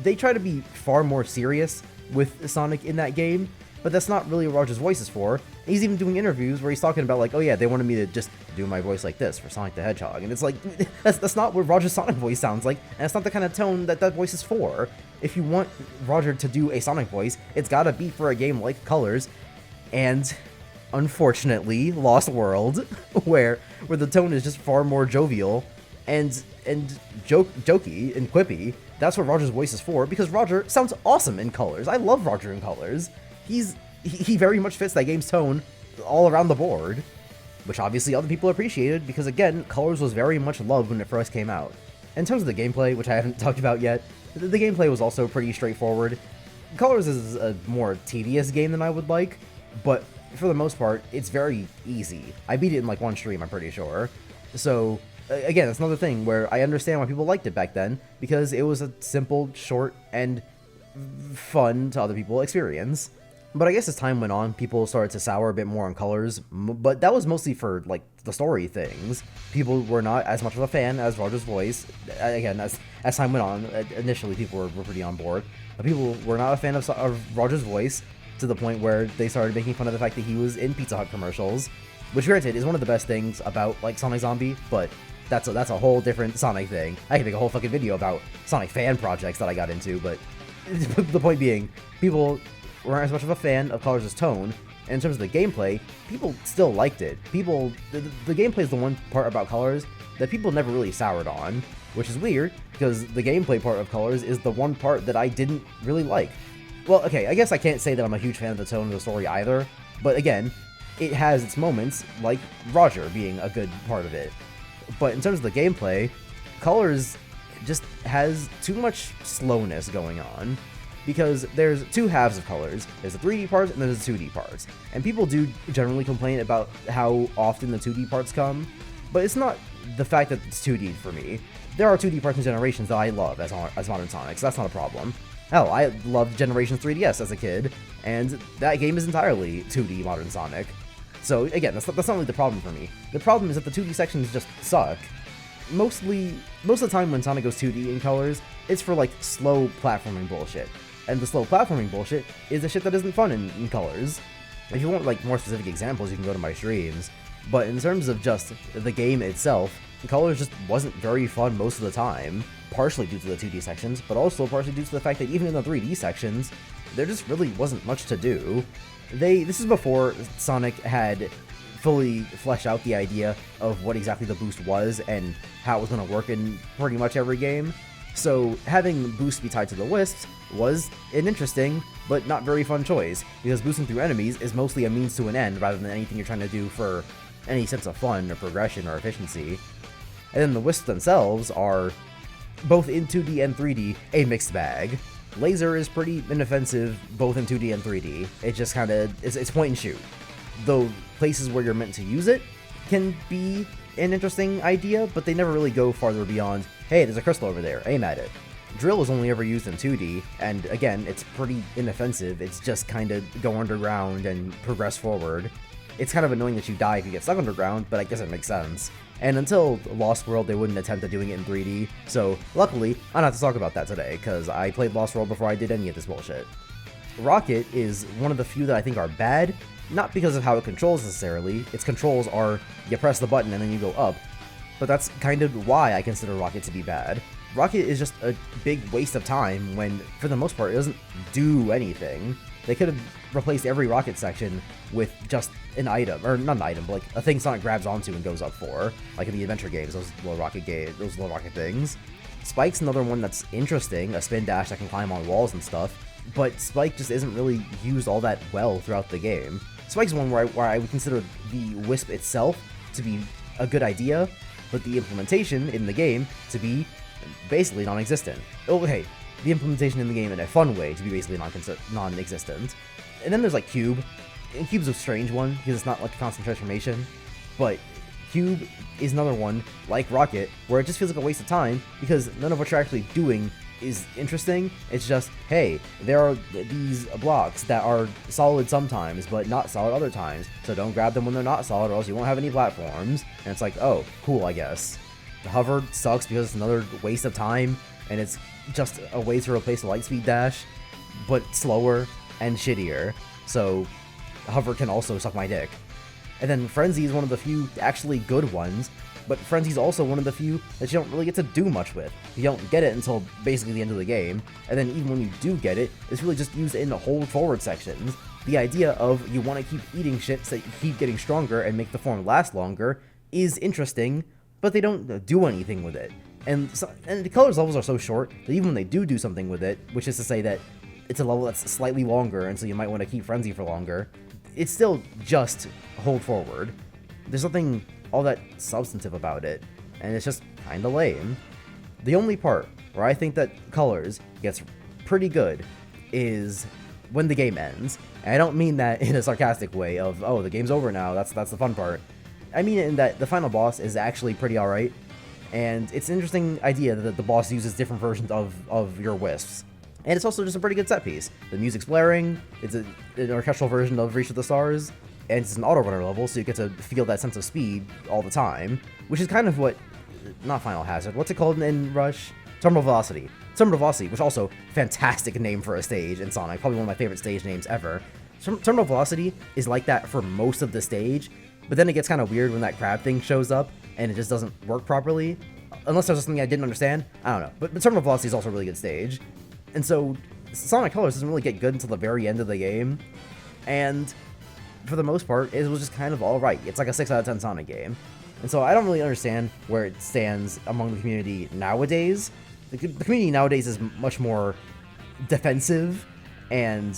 they try to be far more serious with Sonic in that game, but that's not really what Roger's voice is for. He's even doing interviews where he's talking about, like, oh yeah, they wanted me to just do my voice like this for Sonic the Hedgehog, and it's like, that's not what Roger's Sonic voice sounds like, and it's not the kind of tone that that voice is for. If you want Roger to do a Sonic voice, it's gotta be for a game like Colors, and unfortunately, Lost World, where the tone is just far more jovial and jokey and quippy. That's what Roger's voice is for, because Roger sounds awesome in Colors. I love Roger in Colors. He very much fits that game's tone all around the board, which obviously other people appreciated, because again, Colors was very much loved when it first came out. In terms of the gameplay, which I haven't talked about yet, the gameplay was also pretty straightforward. Colors is a more tedious game than I would like, but for the most part, it's very easy. I beat it in like 1 stream, I'm pretty sure. So, again, that's another thing where I understand why people liked it back then, because it was a simple, short, and fun to other people experience. But I guess as time went on, people started to sour a bit more on Colors, but that was mostly for, like, the story things. People were not as much of a fan as Roger's voice. Again, as time went on, initially people were pretty on board, but people were not a fan of Roger's voice, to the point where they started making fun of the fact that he was in Pizza Hut commercials, which granted is one of the best things about, like, Sonic Zombie, but that's a whole different Sonic thing. I can make a whole fucking video about Sonic fan projects that I got into, but the point being, people weren't as much of a fan of Colors' tone, and in terms of the gameplay, people still liked it. The gameplay is the one part about Colors that people never really soured on, which is weird, because the gameplay part of Colors is the one part that I didn't really like. Well, okay, I guess I can't say that I'm a huge fan of the tone of the story either, but again, it has its moments, like Roger being a good part of it. But in terms of the gameplay, Colors just has too much slowness going on, because there's 2 halves of Colors. There's the 3D parts and there's the 2D parts. And people do generally complain about how often the 2D parts come, but it's not the fact that it's 2D for me. There are 2D parts in Generations that I love as Modern Sonic, so that's not a problem. Hell, I loved Generations 3DS as a kid, and that game is entirely 2D Modern Sonic. So again, that's not really the problem for me. The problem is that the 2D sections just suck. Most of the time when Sonic goes 2D in Colors, it's for, like, slow platforming bullshit. And the slow platforming bullshit is the shit that isn't fun in Colors. If you want, like, more specific examples, you can go to my streams. But in terms of just the game itself, Colors just wasn't very fun most of the time. Partially due to the 2D sections, but also partially due to the fact that even in the 3D sections, there just really wasn't much to do. This is before Sonic had fully fleshed out the idea of what exactly the boost was and how it was going to work in pretty much every game. So having boost be tied to the wisps was an interesting, but not very fun choice, because boosting through enemies is mostly a means to an end rather than anything you're trying to do for any sense of fun or progression or efficiency. And then the wisps themselves are, both in 2D and 3D, a mixed bag. Laser is pretty inoffensive both in 2D and 3D. It just kind of, it's point and shoot. Though places where you're meant to use it can be an interesting idea, but they never really go farther beyond hey, there's a crystal over there, aim at it. Drill is only ever used in 2D, and again, it's pretty inoffensive. It's just kind of go underground and progress forward. It's kind of annoying that you die if you get stuck underground, but I guess it makes sense. And until Lost World, they wouldn't attempt at doing it in 3D, so luckily, I don't have to talk about that today, because I played Lost World before I did any of this bullshit. Rocket is one of the few that I think are bad, not because of how it controls necessarily. Its controls are, you press the button and then you go up, but that's kind of why I consider Rocket to be bad. Rocket is just a big waste of time when, for the most part, it doesn't do anything. They could have replaced every Rocket section with just an item, or not an item, but like a thing Sonic grabs onto and goes up for, like in the adventure games, those little rocket things. Spike's another one that's interesting, a spin dash that can climb on walls and stuff, but Spike just isn't really used all that well throughout the game. Spike's one where I would consider the Wisp itself to be a good idea, but the implementation in the game to be basically non-existent. Okay, the implementation in the game in a fun way to be basically non-existent. And then there's like Cube, and Cube's a strange one because it's not like a constant transformation, but Cube is another one, like Rocket, where it just feels like a waste of time because none of what you're actually doing is interesting. It's just, hey, there are these blocks that are solid sometimes, but not solid other times, so don't grab them when they're not solid or else you won't have any platforms. And it's like, oh, cool, I guess. The hover sucks because it's another waste of time, and it's just a way to replace the Lightspeed dash, but slower and shittier, so hover can also suck my dick. And then Frenzy is one of the few actually good ones, but Frenzy's also one of the few that you don't really get to do much with. You don't get it until basically the end of the game, and then even when you do get it, it's really just used in the hold forward sections. The idea of you want to keep eating shit so that you keep getting stronger and make the form last longer is interesting, but they don't do anything with it. And the Colors levels are so short that even when they do something with it, which is to say that it's a level that's slightly longer and so you might want to keep Frenzy for longer, it's still just hold forward. There's nothing all that substantive about it, and it's just kinda lame. The only part where I think that Colors gets pretty good is when the game ends. And I don't mean that in a sarcastic way of, oh, the game's over now, that's the fun part. I mean it in that the final boss is actually pretty alright, and it's an interesting idea that the boss uses different versions of your Wisps. And it's also just a pretty good set piece. The music's blaring, it's an orchestral version of Reach of the Stars, and it's an auto-runner level, so you get to feel that sense of speed all the time, which is kind of what, not Final Hazard, what's it called in Rush? Terminal Velocity. Terminal Velocity, which also, fantastic name for a stage in Sonic, probably one of my favorite stage names ever. Terminal Velocity is like that for most of the stage, but then it gets kind of weird when that crab thing shows up, and it just doesn't work properly. Unless there's something I didn't understand, I don't know. But Terminal Velocity is also a really good stage. And so, Sonic Colors doesn't really get good until the very end of the game, and for the most part, it was just kind of alright. It's like a 6 out of 10 Sonic game. And so I don't really understand where it stands among the community nowadays. The community nowadays is much more defensive and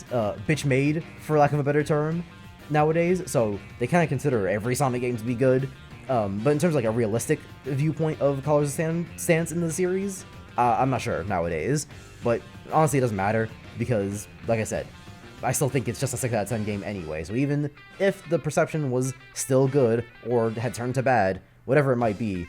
bitch-made, for lack of a better term, nowadays. So they kind of consider every Sonic game to be good. But in terms of like a realistic viewpoint of Colors' stance in the series, I'm not sure nowadays. But honestly, it doesn't matter because, like I said, I still think it's just a 6 out of 10 game anyway, so even if the perception was still good or had turned to bad, whatever it might be,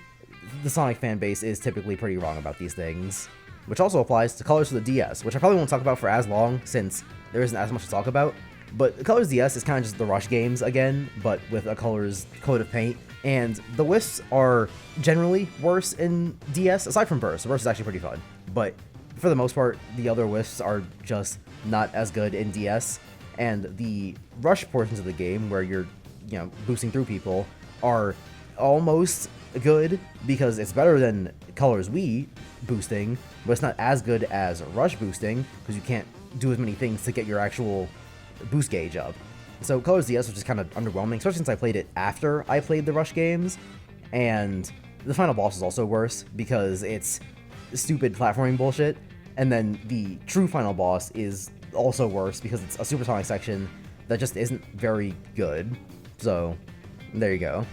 the Sonic fanbase is typically pretty wrong about these things. Which also applies to Colors for the DS, which I probably won't talk about for as long since there isn't as much to talk about. But Colors DS is kind of just the Rush games again, but with a Colors coat of paint. And the Wisps are generally worse in DS, aside from Burst. Burst is actually pretty fun, but for the most part, the other Wisps are just not as good in DS, and the Rush portions of the game where you're, boosting through people are almost good because it's better than Colors Wii boosting, but it's not as good as Rush boosting because you can't do as many things to get your actual boost gauge up. So Colors DS was just kind of underwhelming, especially since I played it after I played the Rush games, and the final boss is also worse because it's stupid platforming bullshit. And then the true final boss is also worse because it's a supersonic section that just isn't very good. So, there you go.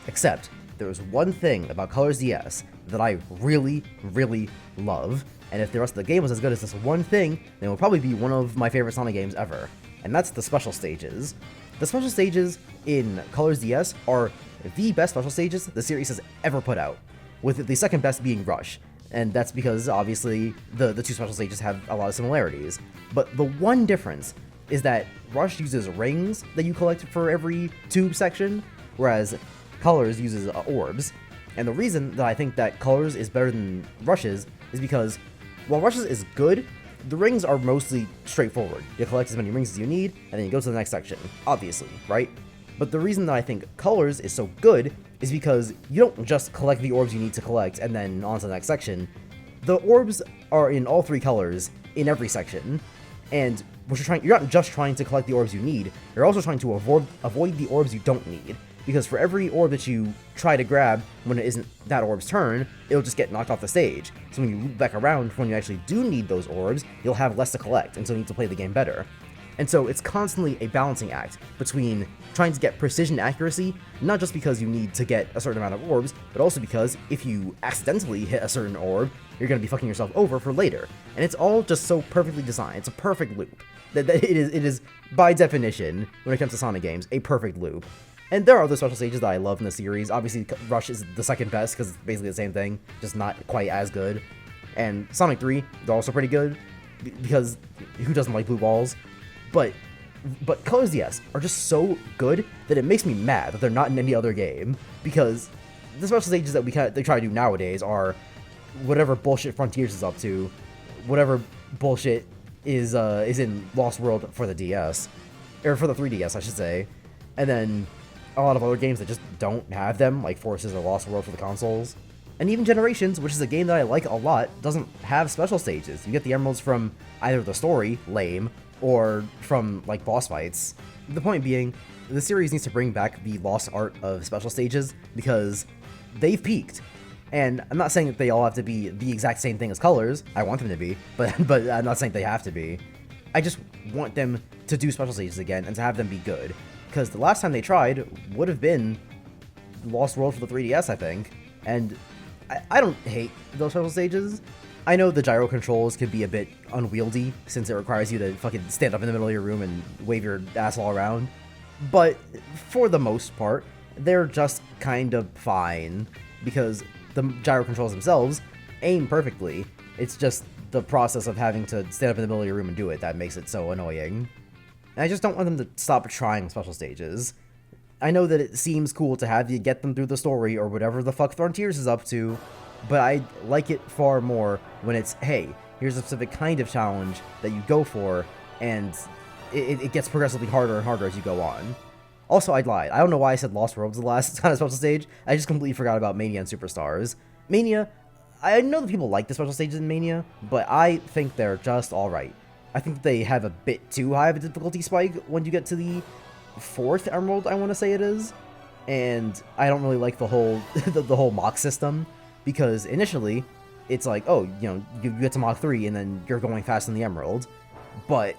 Except, there was one thing about Colors DS that I really, really love, and if the rest of the game was as good as this one thing, then it would probably be one of my favorite Sonic games ever. And that's the special stages. The special stages in Colors DS are the best special stages the series has ever put out, with the second best being Rush. And that's because, obviously, the two special stages have a lot of similarities. But the one difference is that Rush uses rings that you collect for every tube section, whereas Colors uses orbs. And the reason that I think that Colors is better than Rush's is because, while Rush's is good, the rings are mostly straightforward. You collect as many rings as you need, and then you go to the next section, obviously, right? But the reason that I think Colors is so good is because you don't just collect the orbs you need to collect and then on to the next section. The orbs are in all three colors in every section, and you're not just trying to collect the orbs you need, you're also trying to avoid the orbs you don't need. Because for every orb that you try to grab when it isn't that orb's turn, it'll just get knocked off the stage. So when you loop back around when you actually do need those orbs, you'll have less to collect, and so you need to play the game better. And so it's constantly a balancing act between trying to get precision accuracy, not just because you need to get a certain amount of orbs, but also because if you accidentally hit a certain orb, you're going to be fucking yourself over for later. And it's all just so perfectly designed. It's a perfect loop. That it is, by definition, when it comes to Sonic games, a perfect loop. And there are other special stages that I love in the series. Obviously, Rush is the second best because it's basically the same thing, just not quite as good. And Sonic 3, they're also pretty good, because who doesn't like blue balls? But Colors DS are just so good that it makes me mad that they're not in any other game, because the special stages that they try to do nowadays are whatever bullshit Frontiers is up to, whatever bullshit is in Lost World for the DS, or for the 3DS, I should say, and then a lot of other games that just don't have them, like Forces or Lost World for the consoles. And even Generations, which is a game that I like a lot, doesn't have special stages. You get the emeralds from either the story, lame, or from, like, boss fights. The point being, the series needs to bring back the lost art of special stages, because they've peaked. And I'm not saying that they all have to be the exact same thing as Colors. I want them to be, but I'm not saying they have to be. I just want them to do special stages again and to have them be good. Because the last time they tried would have been Lost World for the 3DS, I think. And I don't hate those special stages. I know the gyro controls can be a bit unwieldy, since it requires you to fucking stand up in the middle of your room and wave your ass all around. But for the most part, they're just kind of fine, because the gyro controls themselves aim perfectly. It's just the process of having to stand up in the middle of your room and do it that makes it so annoying. And I just don't want them to stop trying special stages. I know that it seems cool to have you get them through the story or whatever the fuck Frontiers is up to, but I like it far more when it's, hey, here's a specific kind of challenge that you go for, and it gets progressively harder and harder as you go on. Also, I lied. I don't know why I said Lost World's the last kind of special stage. I just completely forgot about Mania and Superstars. Mania, I know that people like the special stages in Mania, but I think they're just alright. I think they have a bit too high of a difficulty spike when you get to the 4th Emerald, I want to say it is. And I don't really like the whole the whole Mach system, because initially it's like, oh, you know, you get to Mach 3 and then you're going fast in the Emerald. But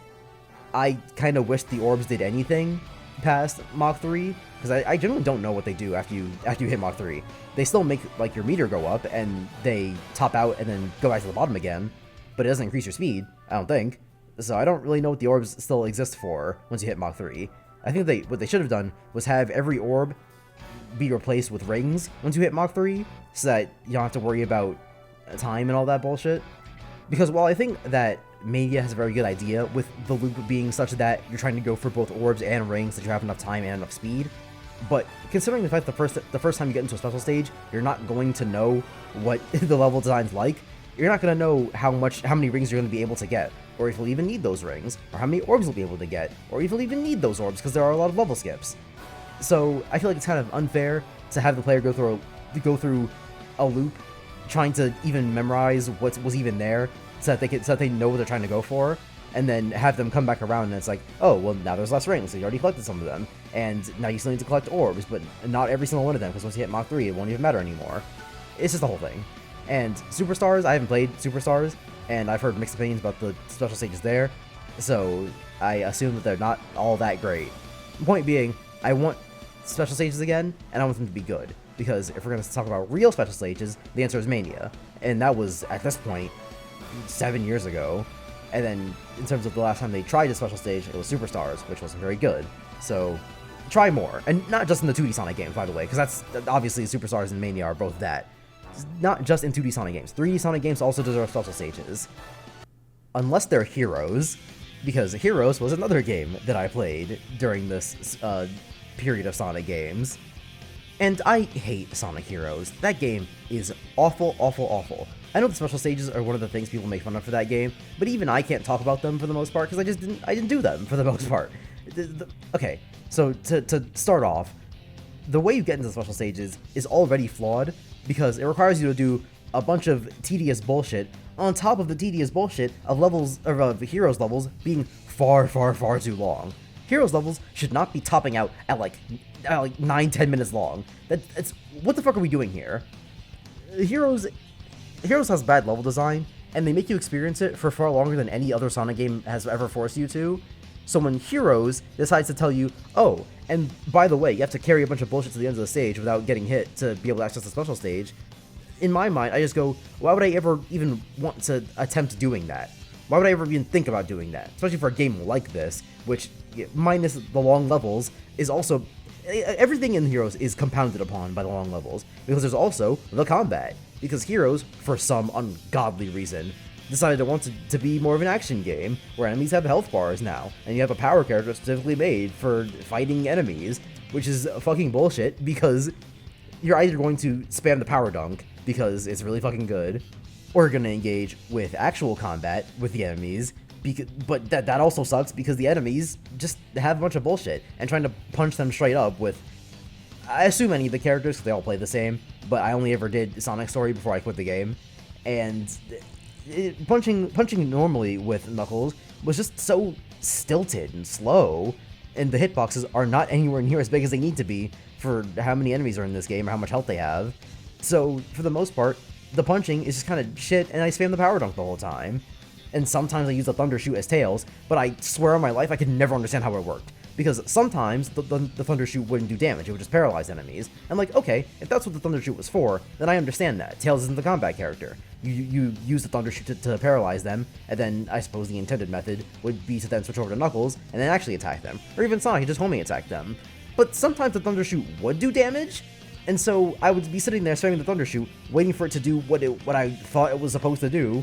I kind of wish the orbs did anything past Mach 3, because I generally don't know what they do after you hit Mach 3. They still make, like, your meter go up, and they top out and then go back to the bottom again, but it doesn't increase your speed, I don't think. So I don't really know what the orbs still exist for once you hit Mach 3. I think what they should have done was have every orb be replaced with rings once you hit Mach 3, so that you don't have to worry about time and all that bullshit. Because while I think that Mania has a very good idea with the loop being such that you're trying to go for both orbs and rings, that you have enough time and enough speed, but considering the fact the first time you get into a special stage, you're not going to know what the level design's like, you're not going to know how many rings you're going to be able to get, or if you'll even need those rings, or how many orbs you'll be able to get, or if you'll even need those orbs, because there are a lot of level skips. So I feel like it's kind of unfair to have the player go through a loop trying to even memorize what was even there, so that they know what they're trying to go for, and then have them come back around and it's like, oh, well, now there's less rings, so you already collected some of them, and now you still need to collect orbs, but not every single one of them, because once you hit Mach 3, it won't even matter anymore. It's just the whole thing. And Superstars, I haven't played Superstars, and I've heard mixed opinions about the special stages there, so I assume that they're not all that great. Point being, I want special stages again, and I want them to be good, because if we're going to talk about real special stages, the answer is Mania, and that was, at this point, 7 years ago. And then, in terms of the last time they tried a special stage, it was Superstars, which wasn't very good. So, try more. And not just in the 2D Sonic games, by the way, because that's, obviously, Superstars and Mania are both that. not just in 2D Sonic games. 3D Sonic games also deserve special stages. Unless they're Heroes, because Heroes was another game that I played during this period of Sonic games. And I hate Sonic Heroes. That game is awful, awful, awful. I know the special stages are one of the things people make fun of for that game, but even I can't talk about them for the most part because I didn't do them for the most part. Okay, so to start off, the way you get into the special stages is already flawed because it requires you to do a bunch of tedious bullshit on top of the tedious bullshit of levels of Heroes levels being far, far, far too long. Heroes levels should not be topping out at like 9-10 minutes long. That's what the fuck are we doing here? Heroes has bad level design, and they make you experience it for far longer than any other Sonic game has ever forced you to. So when Heroes decides to tell you, oh, and by the way, you have to carry a bunch of bullshit to the end of the stage without getting hit to be able to access the special stage, in my mind, I just go, why would I ever even want to attempt doing that? Why would I ever even think about doing that? Especially for a game like this, which, minus the long levels, is also... Everything in Heroes is compounded upon by the long levels, because there's also the combat. Because Heroes, for some ungodly reason, decided to want to be more of an action game, where enemies have health bars now, and you have a power character specifically made for fighting enemies, which is fucking bullshit, because you're either going to spam the power dunk, because it's really fucking good, or you're going to engage with actual combat with the enemies, but that also sucks because the enemies just have a bunch of bullshit, and trying to punch them straight up with, I assume any of the characters, they all play the same, but I only ever did Sonic Story before I quit the game, and punching normally with Knuckles was just so stilted and slow, and the hitboxes are not anywhere near as big as they need to be for how many enemies are in this game or how much health they have. So, for the most part, the punching is just kind of shit, and I spam the power dunk the whole time. And sometimes I use the Thunder Shoot as Tails, but I swear on my life I could never understand how it worked. Because sometimes the Thunder Shoot wouldn't do damage, it would just paralyze enemies. And like, okay, if that's what the Thunder Shoot was for, then I understand that. Tails isn't the combat character. You use the Thunder Shoot to paralyze them, and then I suppose the intended method would be to then switch over to Knuckles, and then actually attack them. Or even Sonic, he just homing attack them. But sometimes the Thunder Shoot would do damage, and so I would be sitting there spamming the Thunder Shoot, waiting for it to do what I thought it was supposed to do,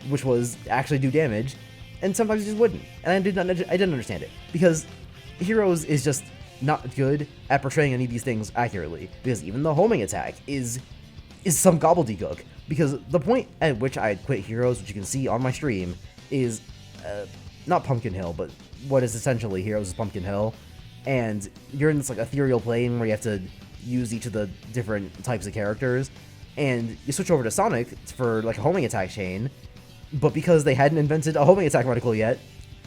which was actually do damage, and sometimes it just wouldn't. And I didn't understand it, because Heroes is just not good at portraying any of these things accurately, because even the homing attack is some gobbledygook, because the point at which I quit Heroes, which you can see on my stream, is not Pumpkin Hill, but what is essentially Heroes is Pumpkin Hill, and you're in this like ethereal plane where you have to use each of the different types of characters, and you switch over to Sonic for like a homing attack chain, but because they hadn't invented a homing attack reticle yet,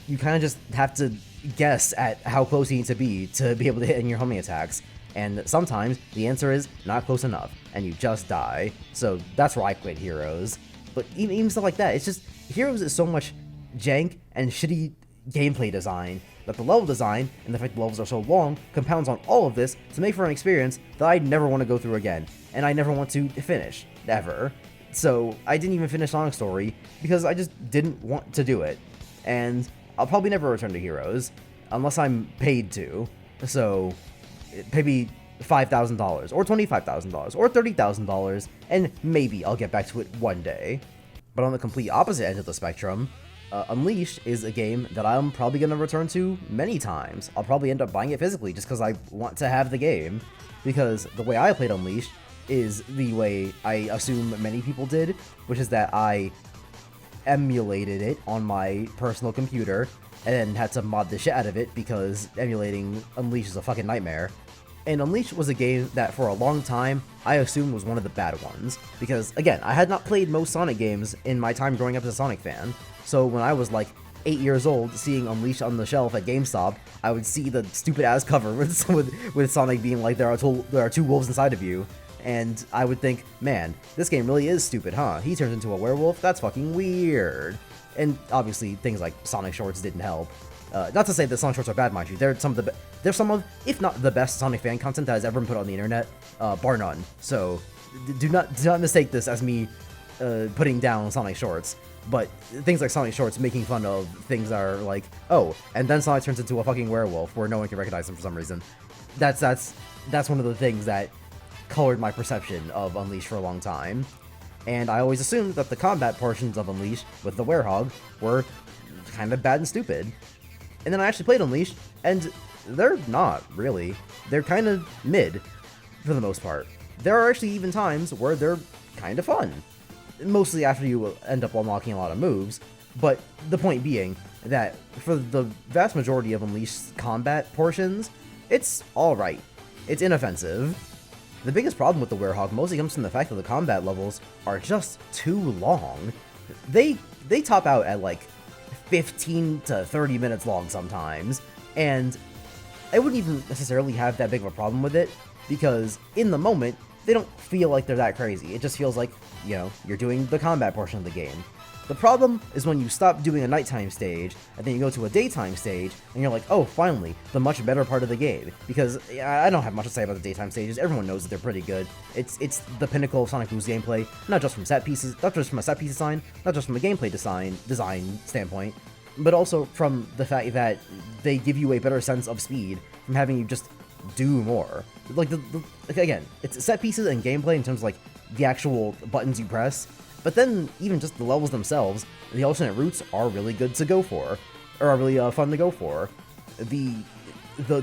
you kind of just have to guess at how close you need to be able to hit in your homing attacks, and sometimes the answer is not close enough, and you just die. So that's where I quit Heroes. But even stuff like that, it's just, Heroes is so much jank and shitty gameplay design that the level design, and the fact the levels are so long, compounds on all of this to make for an experience that I'd never want to go through again, and I never want to finish, ever. So I didn't even finish Sonic Story, because I just didn't want to do it, and I'll probably never return to Heroes, unless I'm paid to, so pay me $5,000, or $25,000, or $30,000, and maybe I'll get back to it one day. But on the complete opposite end of the spectrum, UnWiished is a game that I'm probably going to return to many times. I'll probably end up buying it physically just because I want to have the game, because the way I played UnWiished is the way I assume many people did, which is that I emulated it on my personal computer and then had to mod the shit out of it because emulating UnWiished is a fucking nightmare. And UnWiished was a game that for a long time I assumed was one of the bad ones, because again, I had not played most Sonic games in my time growing up as a Sonic fan, so when I was like 8 years old seeing UnWiished on the shelf at GameStop, I would see the stupid ass cover with Sonic being like, there are two wolves inside of you, and I would think, man, this game really is stupid, huh? He turns into a werewolf? That's fucking weird. And obviously things like Sonic Shorts didn't help. Not to say that Sonic Shorts are bad, mind you. They're some of, if not the best Sonic fan content that has ever been put on the internet, bar none. So do not mistake this as me putting down Sonic Shorts. But things like Sonic Shorts making fun of things are like, oh, and then Sonic turns into a fucking werewolf where no one can recognize him for some reason. That's one of the things that colored my perception of Unleashed for a long time. And I always assumed that the combat portions of Unleashed with the Werehog were kind of bad and stupid. And then I actually played Unleashed, and they're not, really. They're kind of mid, for the most part. There are actually even times where they're kind of fun. Mostly after you end up unlocking a lot of moves, but the point being that for the vast majority of Unleashed combat portions, it's alright. It's inoffensive. The biggest problem with the Werehog mostly comes from the fact that the combat levels are just too long. They top out at like 15 to 30 minutes long sometimes, and I wouldn't even necessarily have that big of a problem with it, because in the moment, they don't feel like they're that crazy. It just feels like, you know, you're doing the combat portion of the game. The problem is when you stop doing a nighttime stage, and then you go to a daytime stage, and you're like, oh, finally, the much better part of the game. Because I don't have much to say about the daytime stages. Everyone knows that they're pretty good. It's the pinnacle of Sonic Boom's gameplay, not just from set pieces, not just from a set piece design, not just from a gameplay design standpoint, but also from the fact that they give you a better sense of speed from having you just do more. Like, again, it's set pieces and gameplay in terms of, like, the actual buttons you press, but then even just the levels themselves, the alternate routes are really good to go for, or are really fun to go for. The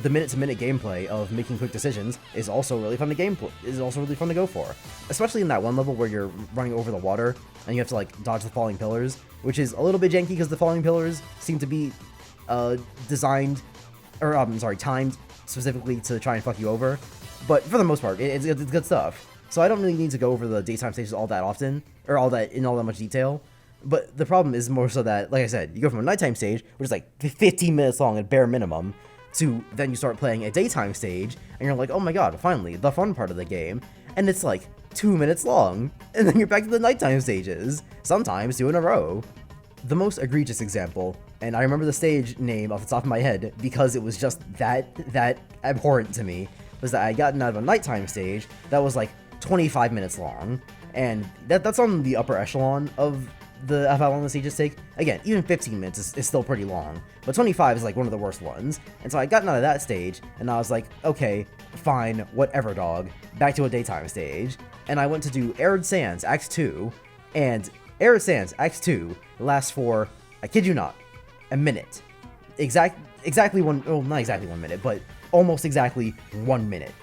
minute-to-minute gameplay of making quick decisions is also really fun to go for, especially in that one level where you're running over the water and you have to like dodge the falling pillars, which is a little bit janky because the falling pillars seem to be timed specifically to try and fuck you over, but for the most part, it's good stuff. So I don't really need to go over the daytime stages all that often, or all that much detail. But the problem is more so that, like I said, you go from a nighttime stage, which is like 15 minutes long at bare minimum, to then you start playing a daytime stage, and you're like, oh my god, finally, the fun part of the game, and it's like 2 minutes long, and then you're back to the nighttime stages, sometimes 2 in a row. The most egregious example, and I remember the stage name off the top of my head because it was just that abhorrent to me, was that I had gotten out of a nighttime stage that was like 25 minutes long, and that's on the upper echelon of how long the stages take. Again, even 15 minutes is still pretty long, but 25 is like one of the worst ones. And so I gotten out of that stage, and I was like, okay, fine, whatever, dog. Back to a daytime stage, and I went to do Arid Sands Act 2, and Arid Sands Act 2 lasts for, I kid you not, a minute. Exactly one, well, not exactly 1 minute, but almost exactly 1 minute.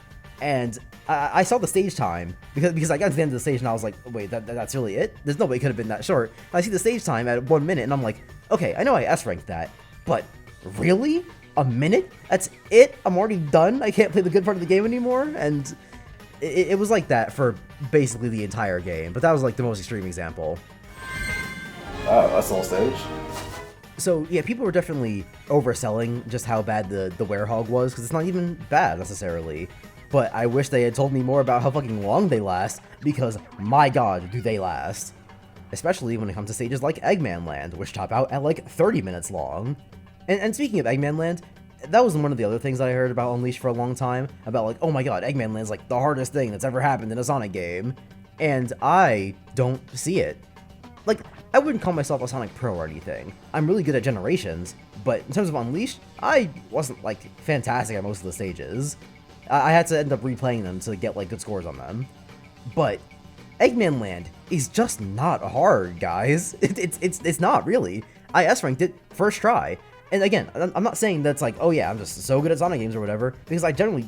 And I saw the stage time, because I got to the end of the stage and I was like, wait, that's really it? There's no way it could have been that short. I see the stage time at 1 minute and I'm like, okay, I know I S-ranked that, but really? A minute? That's it? I'm already done? I can't play the good part of the game anymore? And it was like that for basically the entire game, but that was like the most extreme example. Wow, that's the whole stage? So yeah, people were definitely overselling just how bad the Werehog was, because it's not even bad necessarily. But I wish they had told me more about how fucking long they last, because my god, do they last. Especially when it comes to stages like Eggman Land, which top out at like 30 minutes long. And speaking of Eggman Land, that was one of the other things that I heard about Unleashed for a long time, about like, oh my god, Eggman Land's like the hardest thing that's ever happened in a Sonic game. And I don't see it. Like, I wouldn't call myself a Sonic Pro or anything. I'm really good at Generations, but in terms of Unleashed, I wasn't like fantastic at most of the stages. I had to end up replaying them to get like good scores on them. But Eggman Land is just not hard, guys. It's not really. I S-ranked it first try. And again, I'm not saying that's like, oh yeah, I'm just so good at Sonic games or whatever, because I generally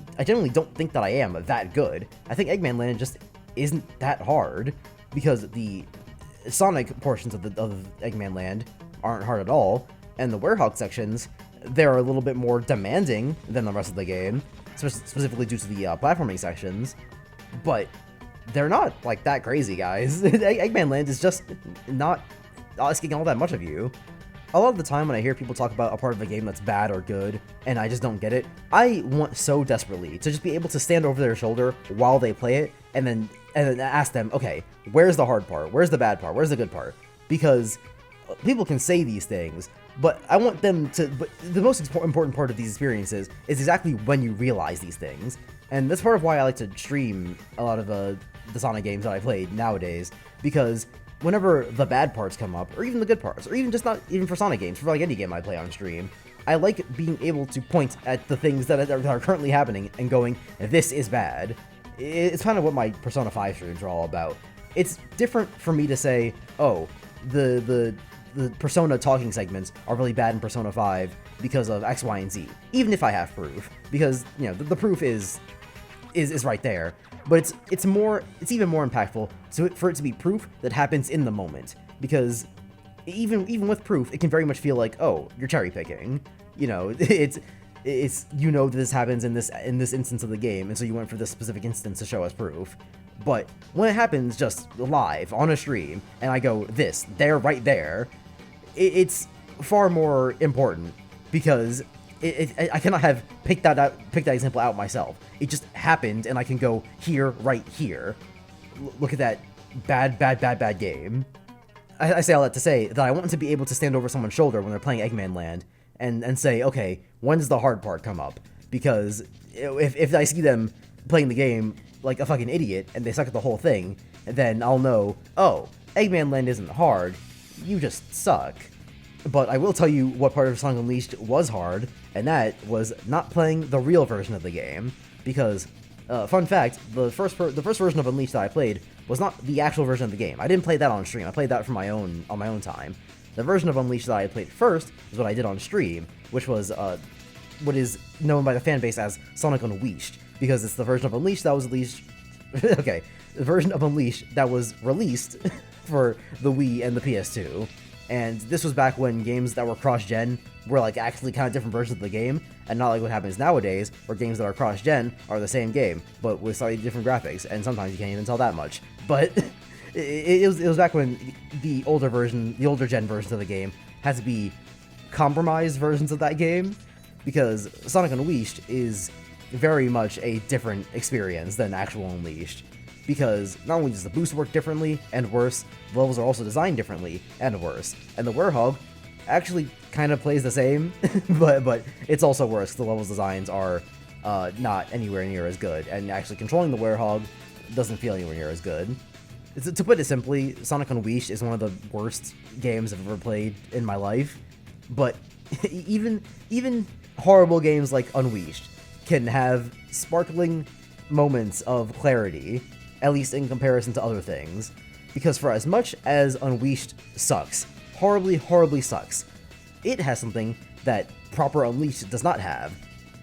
don't think that I am that good. I think Eggman Land just isn't that hard, because the Sonic portions of Eggman Land aren't hard at all, and the Werehog sections, they're a little bit more demanding than the rest of the game, specifically due to the platforming sections, but they're not like that crazy, guys. Eggman Land is just not asking all that much of you. A lot of the time when I hear people talk about a part of a game that's bad or good, and I just don't get it, I want so desperately to just be able to stand over their shoulder while they play it, and then ask them, okay, where's the hard part? Where's the bad part? Where's the good part? Because people can say these things, but I want them to, but the most important part of these experiences is exactly when you realize these things. And that's part of why I like to stream a lot of the Sonic games that I played nowadays, because whenever the bad parts come up, or even the good parts, or even just not even for Sonic games, for like any game I play on stream, I like being able to point at the things that are currently happening and going, this is bad. it's kind of what my Persona 5 streams are all about. It's different for me to say, oh, the Persona talking segments are really bad in Persona 5 because of X, Y, and Z, even if I have proof, because, you know, the proof is right there. But it's even more impactful for it to be proof that happens in the moment, because even with proof, it can very much feel like, oh, you're cherry picking. You know, it's you know that this happens in this instance of the game, and so you went for this specific instance to show us proof. But when it happens just live on a stream, and I go right there, it's far more important, because I cannot have picked that example out myself. It just happened, and I can go here, right here. Look at that bad game. I say all that to say that I want to be able to stand over someone's shoulder when they're playing Eggman Land and say, okay, when does the hard part come up? Because if I see them playing the game like a fucking idiot and they suck at the whole thing, then I'll know, oh, Eggman Land isn't hard, you just suck. But I will tell you what part of Sonic Unleashed was hard, and that was not playing the real version of the game. Because, fun fact, the first version of Unleashed that I played was not the actual version of the game. I didn't play that on stream. I played that on my own time. The version of Unleashed that I played first is what I did on stream, which was what is known by the fanbase as Sonic UnWiished, because it's the version of Unleashed that was released. Okay, the version of Unleashed that was released for the Wii and the PS2. And this was back when games that were cross-gen were like actually kind of different versions of the game, and not like what happens nowadays, where games that are cross-gen are the same game, but with slightly different graphics, and sometimes you can't even tell that much. But it was back when the older gen versions of the game had to be compromised versions of that game, because Sonic Unleashed is very much a different experience than actual Unleashed. Because not only does the boost work differently and worse, the levels are also designed differently and worse. And the Werehog actually kind of plays the same, but it's also worse. The levels designs are not anywhere near as good, and actually controlling the Werehog doesn't feel anywhere near as good. To put it simply, Sonic Unleashed is one of the worst games I've ever played in my life. But even horrible games like UnWiished can have sparkling moments of clarity, at least in comparison to other things. Because for as much as UnWiished sucks, horribly sucks, it has something that proper Unleashed does not have,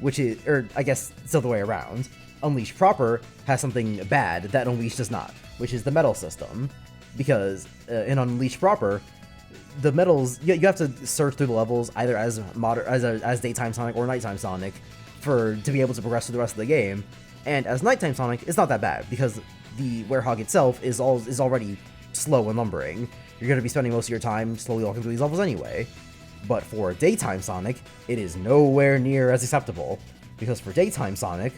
which is, or I guess it's the other way around. Unleashed proper has something bad that Unleashed does not, which is the medal system. Because in Unleashed proper, the medals, you have to search through the levels either as daytime Sonic or nighttime Sonic to be able to progress through the rest of the game. And as nighttime Sonic, it's not that bad, because the Werehog itself is already slow and lumbering. You're going to be spending most of your time slowly walking through these levels anyway. But for daytime Sonic, it is nowhere near as acceptable, because for daytime Sonic,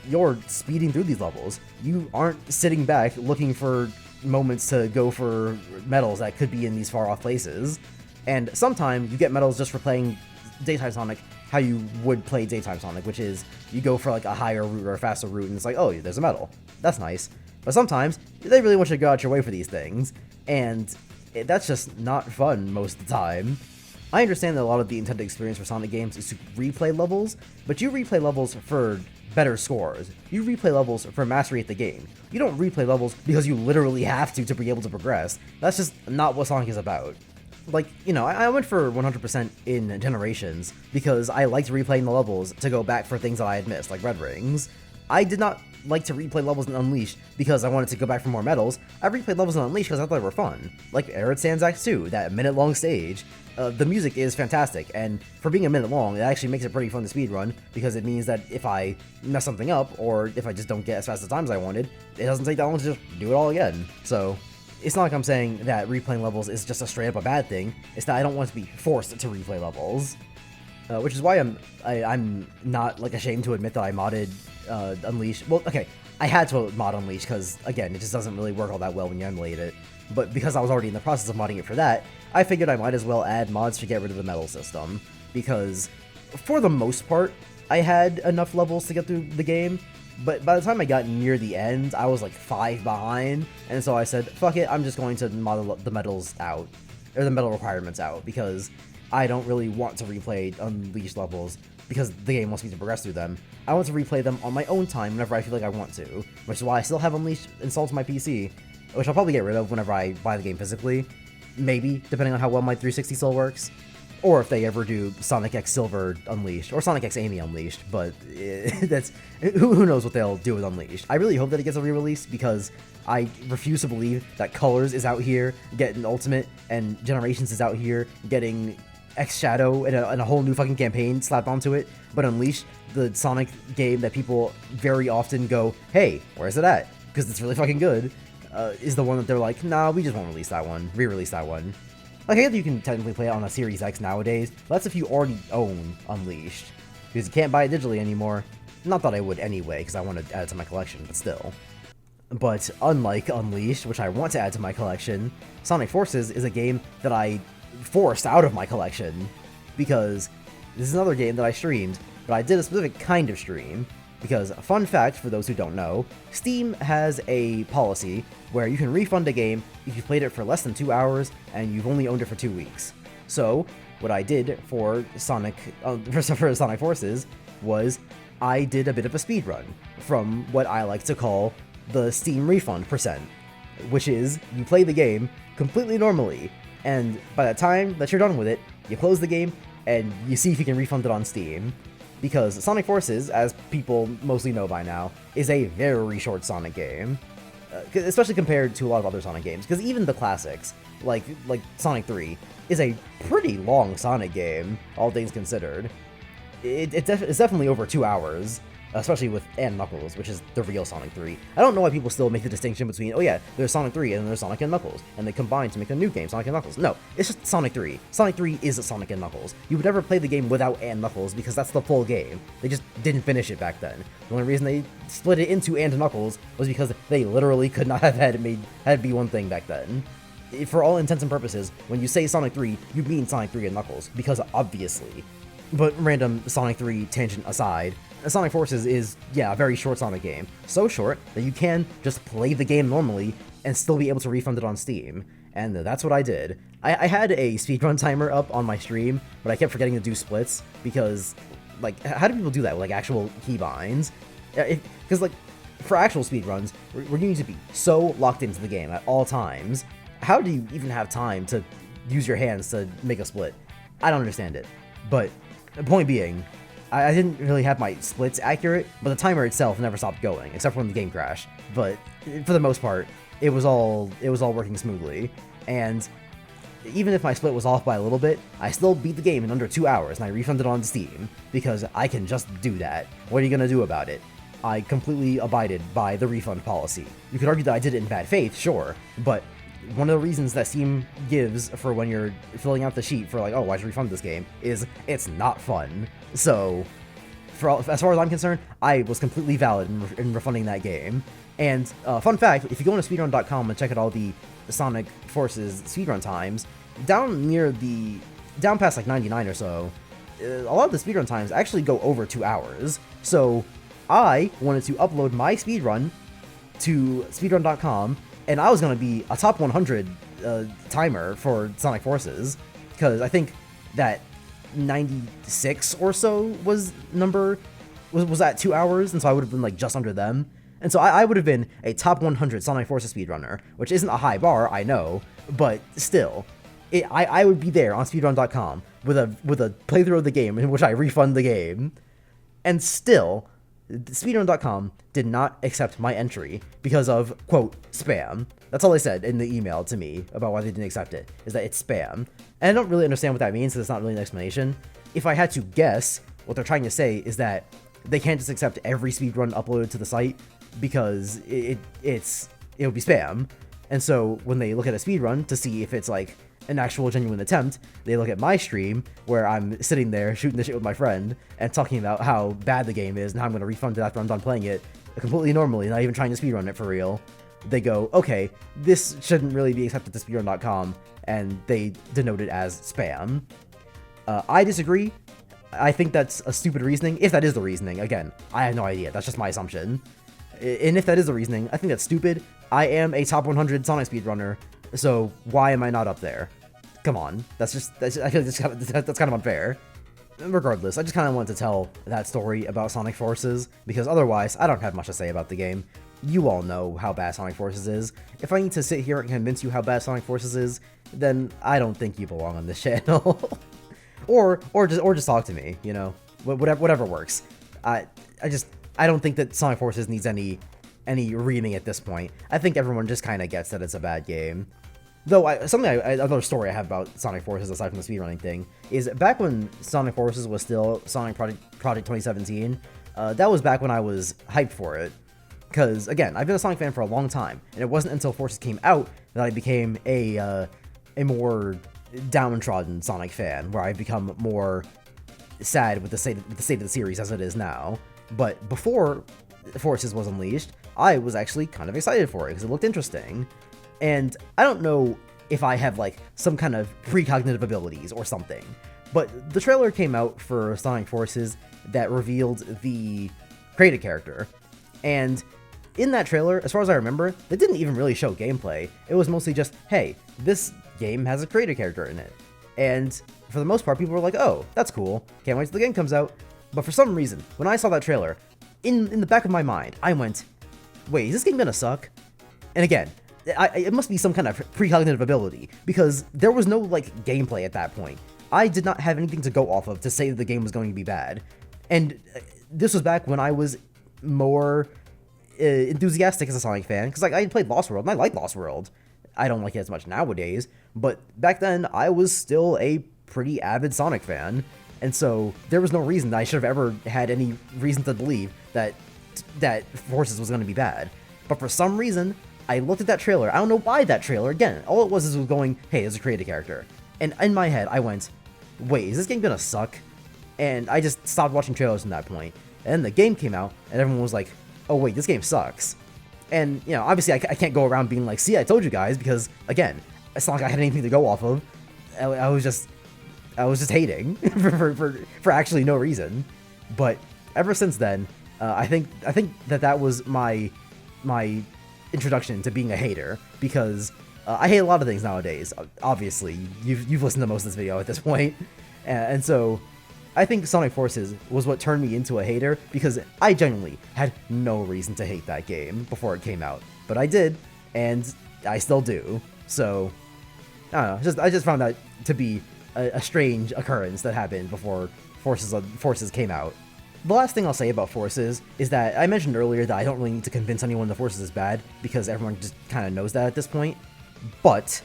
you're speeding through these levels. You aren't sitting back looking for moments to go for medals that could be in these far off places. And sometimes you get medals just for playing daytime Sonic how you would play daytime Sonic, which is you go for like a higher route or a faster route, and it's like, oh, there's a medal. That's nice. But sometimes they really want you to go out your way for these things, and that's just not fun most of the time. I understand that a lot of the intended experience for Sonic games is to replay levels, but you replay levels for better scores. You replay levels for mastery at the game. You don't replay levels because you literally have to be able to progress. That's just not what Sonic is about. Like, you know, I went for 100% in Generations because I liked replaying the levels to go back for things that I had missed, like Red Rings. I did not like to replay levels in Unleashed because I wanted to go back for more medals. I replayed levels in Unleashed because I thought they were fun. Like Arid Sands Act 2, that minute-long stage. The music is fantastic, and for being a minute long, it actually makes it pretty fun to speedrun, because it means that if I mess something up, or if I just don't get as fast as time as I wanted, it doesn't take that long to just do it all again. So, it's not like I'm saying that replaying levels is just a straight up a bad thing, it's that I don't want to be forced to replay levels. Which is why I'm not, like, ashamed to admit that I modded Unleashed. Well, okay, I had to mod Unleashed, because, again, it just doesn't really work all that well when you emulate it. But because I was already in the process of modding it for that, I figured I might as well add mods to get rid of the medal system, because for the most part, I had enough levels to get through the game, but by the time I got near the end, I was like 5 behind, and so I said, fuck it, I'm just going to mod the medals out, or the medal requirements out, because I don't really want to replay Unleashed levels because the game wants me to progress through them. I want to replay them on my own time whenever I feel like I want to, which is why I still have Unleashed installed to my PC, which I'll probably get rid of whenever I buy the game physically. Maybe, depending on how well my 360 still works. Or if they ever do Sonic X Silver Unleashed, or Sonic X Amy Unleashed, but that's who knows what they'll do with Unleashed. I really hope that it gets a re-release, because I refuse to believe that Colors is out here getting Ultimate, and Generations is out here getting X Shadow and a whole new fucking campaign slapped onto it, but Unleashed, the Sonic game that people very often go, hey, where's it at? Because it's really fucking good, is the one that they're like, nah, we just won't release that one, re-release that one. Like, I guess you can technically play it on a Series X nowadays, but that's if you already own Unleashed, because you can't buy it digitally anymore. Not that I would anyway, because I want to add it to my collection, but still. But unlike Unleashed, which I want to add to my collection, Sonic Forces is a game that I forced out of my collection, because this is another game that I streamed, but I did a specific kind of stream. Because, fun fact for those who don't know, Steam has a policy where you can refund a game if you played it for less than 2 hours and you've only owned it for 2 weeks. So, what I did for Sonic Forces was I did a bit of a speedrun from what I like to call the Steam refund percent, which is you play the game completely normally, and by the time that you're done with it, you close the game and you see if you can refund it on Steam. Because Sonic Forces, as people mostly know by now, is a very short Sonic game, especially compared to a lot of other Sonic games. Because even the classics, like Sonic 3, is a pretty long Sonic game, all things considered. It's definitely over 2 hours, especially with and Knuckles, which is the real Sonic 3. I don't know why people still make the distinction between, oh yeah, there's Sonic 3 and then there's Sonic and Knuckles, and they combine to make a new game, Sonic and Knuckles. No, it's just Sonic 3. Sonic 3 is Sonic and Knuckles. You would never play the game without and Knuckles, because that's the full game. They just didn't finish it back then. The only reason they split it into and Knuckles was because they literally could not have had it be one thing back then. For all intents and purposes, when you say Sonic 3, you mean Sonic 3 and Knuckles, because obviously. But random Sonic 3 tangent aside, Sonic Forces is, yeah, a very short Sonic game. So short that you can just play the game normally and still be able to refund it on Steam. And that's what I did. I had a speedrun timer up on my stream, but I kept forgetting to do splits because, like, how do people do that with, like, actual keybinds? Because, like, for actual speedruns, you need to be so locked into the game at all times. How do you even have time to use your hands to make a split? I don't understand it. But the point being, I didn't really have my splits accurate, but the timer itself never stopped going, except for when the game crashed. But for the most part, it was all working smoothly. And even if my split was off by a little bit, I still beat the game in under 2 hours, and I refunded on Steam, because I can just do that. What are you gonna do about it? I completely abided by the refund policy. You could argue that I did it in bad faith, sure, but one of the reasons that Steam gives for when you're filling out the sheet for, like, oh, why'd you refund this game, is it's not fun. So, as far as I'm concerned, I was completely valid in refunding that game. And, fun fact, if you go into speedrun.com and check out all the Sonic Forces speedrun times, down past, like, 99 or so, a lot of the speedrun times actually go over 2 hours. So, I wanted to upload my speedrun to speedrun.com, and I was going to be a top 100 timer for Sonic Forces, because I think that 96 or so was at 2 hours, and so I would have been, like, just under them. And so I would have been a top 100 Sonic Forces speedrunner, which isn't a high bar, I know, but still, I would be there on speedrun.com with a playthrough of the game in which I refund the game, and still, speedrun.com did not accept my entry because of, quote, spam. That's all they said in the email to me about why they didn't accept it, is that it's spam. And I don't really understand what that means, so it's not really an explanation. If I had to guess, what they're trying to say is that they can't just accept every speedrun uploaded to the site because it would be spam. And so when they look at a speedrun to see if it's, like, an actual genuine attempt, they look at my stream where I'm sitting there shooting the shit with my friend and talking about how bad the game is and how I'm going to refund it after I'm done playing it completely normally, not even trying to speedrun it for real. They go, okay, this shouldn't really be accepted to speedrun.com, and they denote it as spam. I disagree. I think that's a stupid reasoning, if that is the reasoning. Again, I have no idea. That's just my assumption. And if that is the reasoning, I think that's stupid. I am a top 100 Sonic speedrunner, so why am I not up there? Come on, I feel like that's kind of unfair. Regardless, I just kind of wanted to tell that story about Sonic Forces, because otherwise, I don't have much to say about the game. You all know how bad Sonic Forces is. If I need to sit here and convince you how bad Sonic Forces is, then I don't think you belong on this channel. or just talk to me, you know, whatever works. I don't think that Sonic Forces needs any reading at this point. I think everyone just kind of gets that it's a bad game. Though, another story I have about Sonic Forces, aside from the speedrunning thing, is back when Sonic Forces was still Sonic Project 2017, that was back when I was hyped for it. Because, again, I've been a Sonic fan for a long time, and it wasn't until Forces came out that I became a more downtrodden Sonic fan, where I've become more sad with the state of the series as it is now. But before Forces was unleashed, I was actually kind of excited for it, because it looked interesting. And I don't know if I have, like, some kind of precognitive abilities or something, but the trailer came out for Sonic Forces that revealed the created character, and in that trailer, as far as I remember, they didn't even really show gameplay. It was mostly just, hey, this game has a created character in it. And for the most part, people were like, oh, that's cool, can't wait till the game comes out. But for some reason, when I saw that trailer, in the back of my mind, I went, wait, is this game gonna suck? And again, it must be some kind of precognitive ability, because there was no, like, gameplay at that point. I did not have anything to go off of to say that the game was going to be bad. And this was back when I was more enthusiastic as a Sonic fan, because, like, I had played Lost World, and I like Lost World. I don't like it as much nowadays, but back then, I was still a pretty avid Sonic fan, and so there was no reason that I should have ever had any reason to believe that Forces was going to be bad. But for some reason, I looked at that trailer. I don't know why that trailer. Again, all it was going, hey, there's a created character. And in my head, I went, wait, is this game gonna suck? And I just stopped watching trailers from that point. And then the game came out, and everyone was like, oh, wait, this game sucks. And, you know, obviously I can't go around being like, see, I told you guys, because, again, it's not like I had anything to go off of. I was just hating for actually no reason. But ever since then, I think that was my introduction to being a hater, because I hate a lot of things nowadays. Obviously, you've listened to most of this video at this point, and so I think Sonic Forces was what turned me into a hater, because I genuinely had no reason to hate that game before it came out, but I did, and I still do. So I don't know. I just found that to be a strange occurrence that happened before Forces came out. The last thing I'll say about Forces is that I mentioned earlier that I don't really need to convince anyone the Forces is bad, because everyone just kind of knows that at this point. But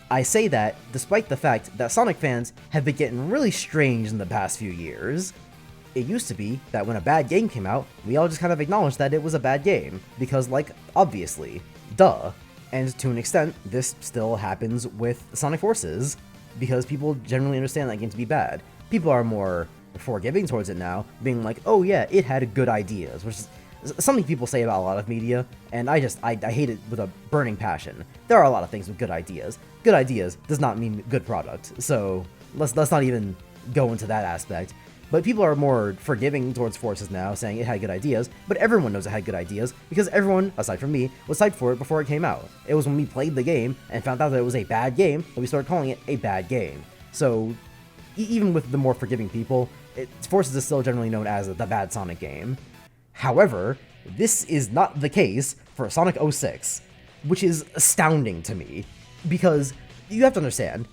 I say that despite the fact that Sonic fans have been getting really strange in the past few years. It used to be that when a bad game came out, we all just kind of acknowledged that it was a bad game, because, like, obviously, duh. And to an extent, this still happens with Sonic Forces, because people generally understand that game to be bad. People are more forgiving towards it now, being like, oh yeah, it had good ideas, which is something people say about a lot of media, and I hate it with a burning passion. There are a lot of things with good ideas. Good ideas does not mean good product, so let's not even go into that aspect. But people are more forgiving towards Forces now, saying it had good ideas, but everyone knows it had good ideas, because everyone, aside from me, was hyped for it before it came out. It was when we played the game and found out that it was a bad game that we started calling it a bad game. So even with the more forgiving people, Forces is still generally known as the bad Sonic game. However, this is not the case for Sonic 06, which is astounding to me, because you have to understand,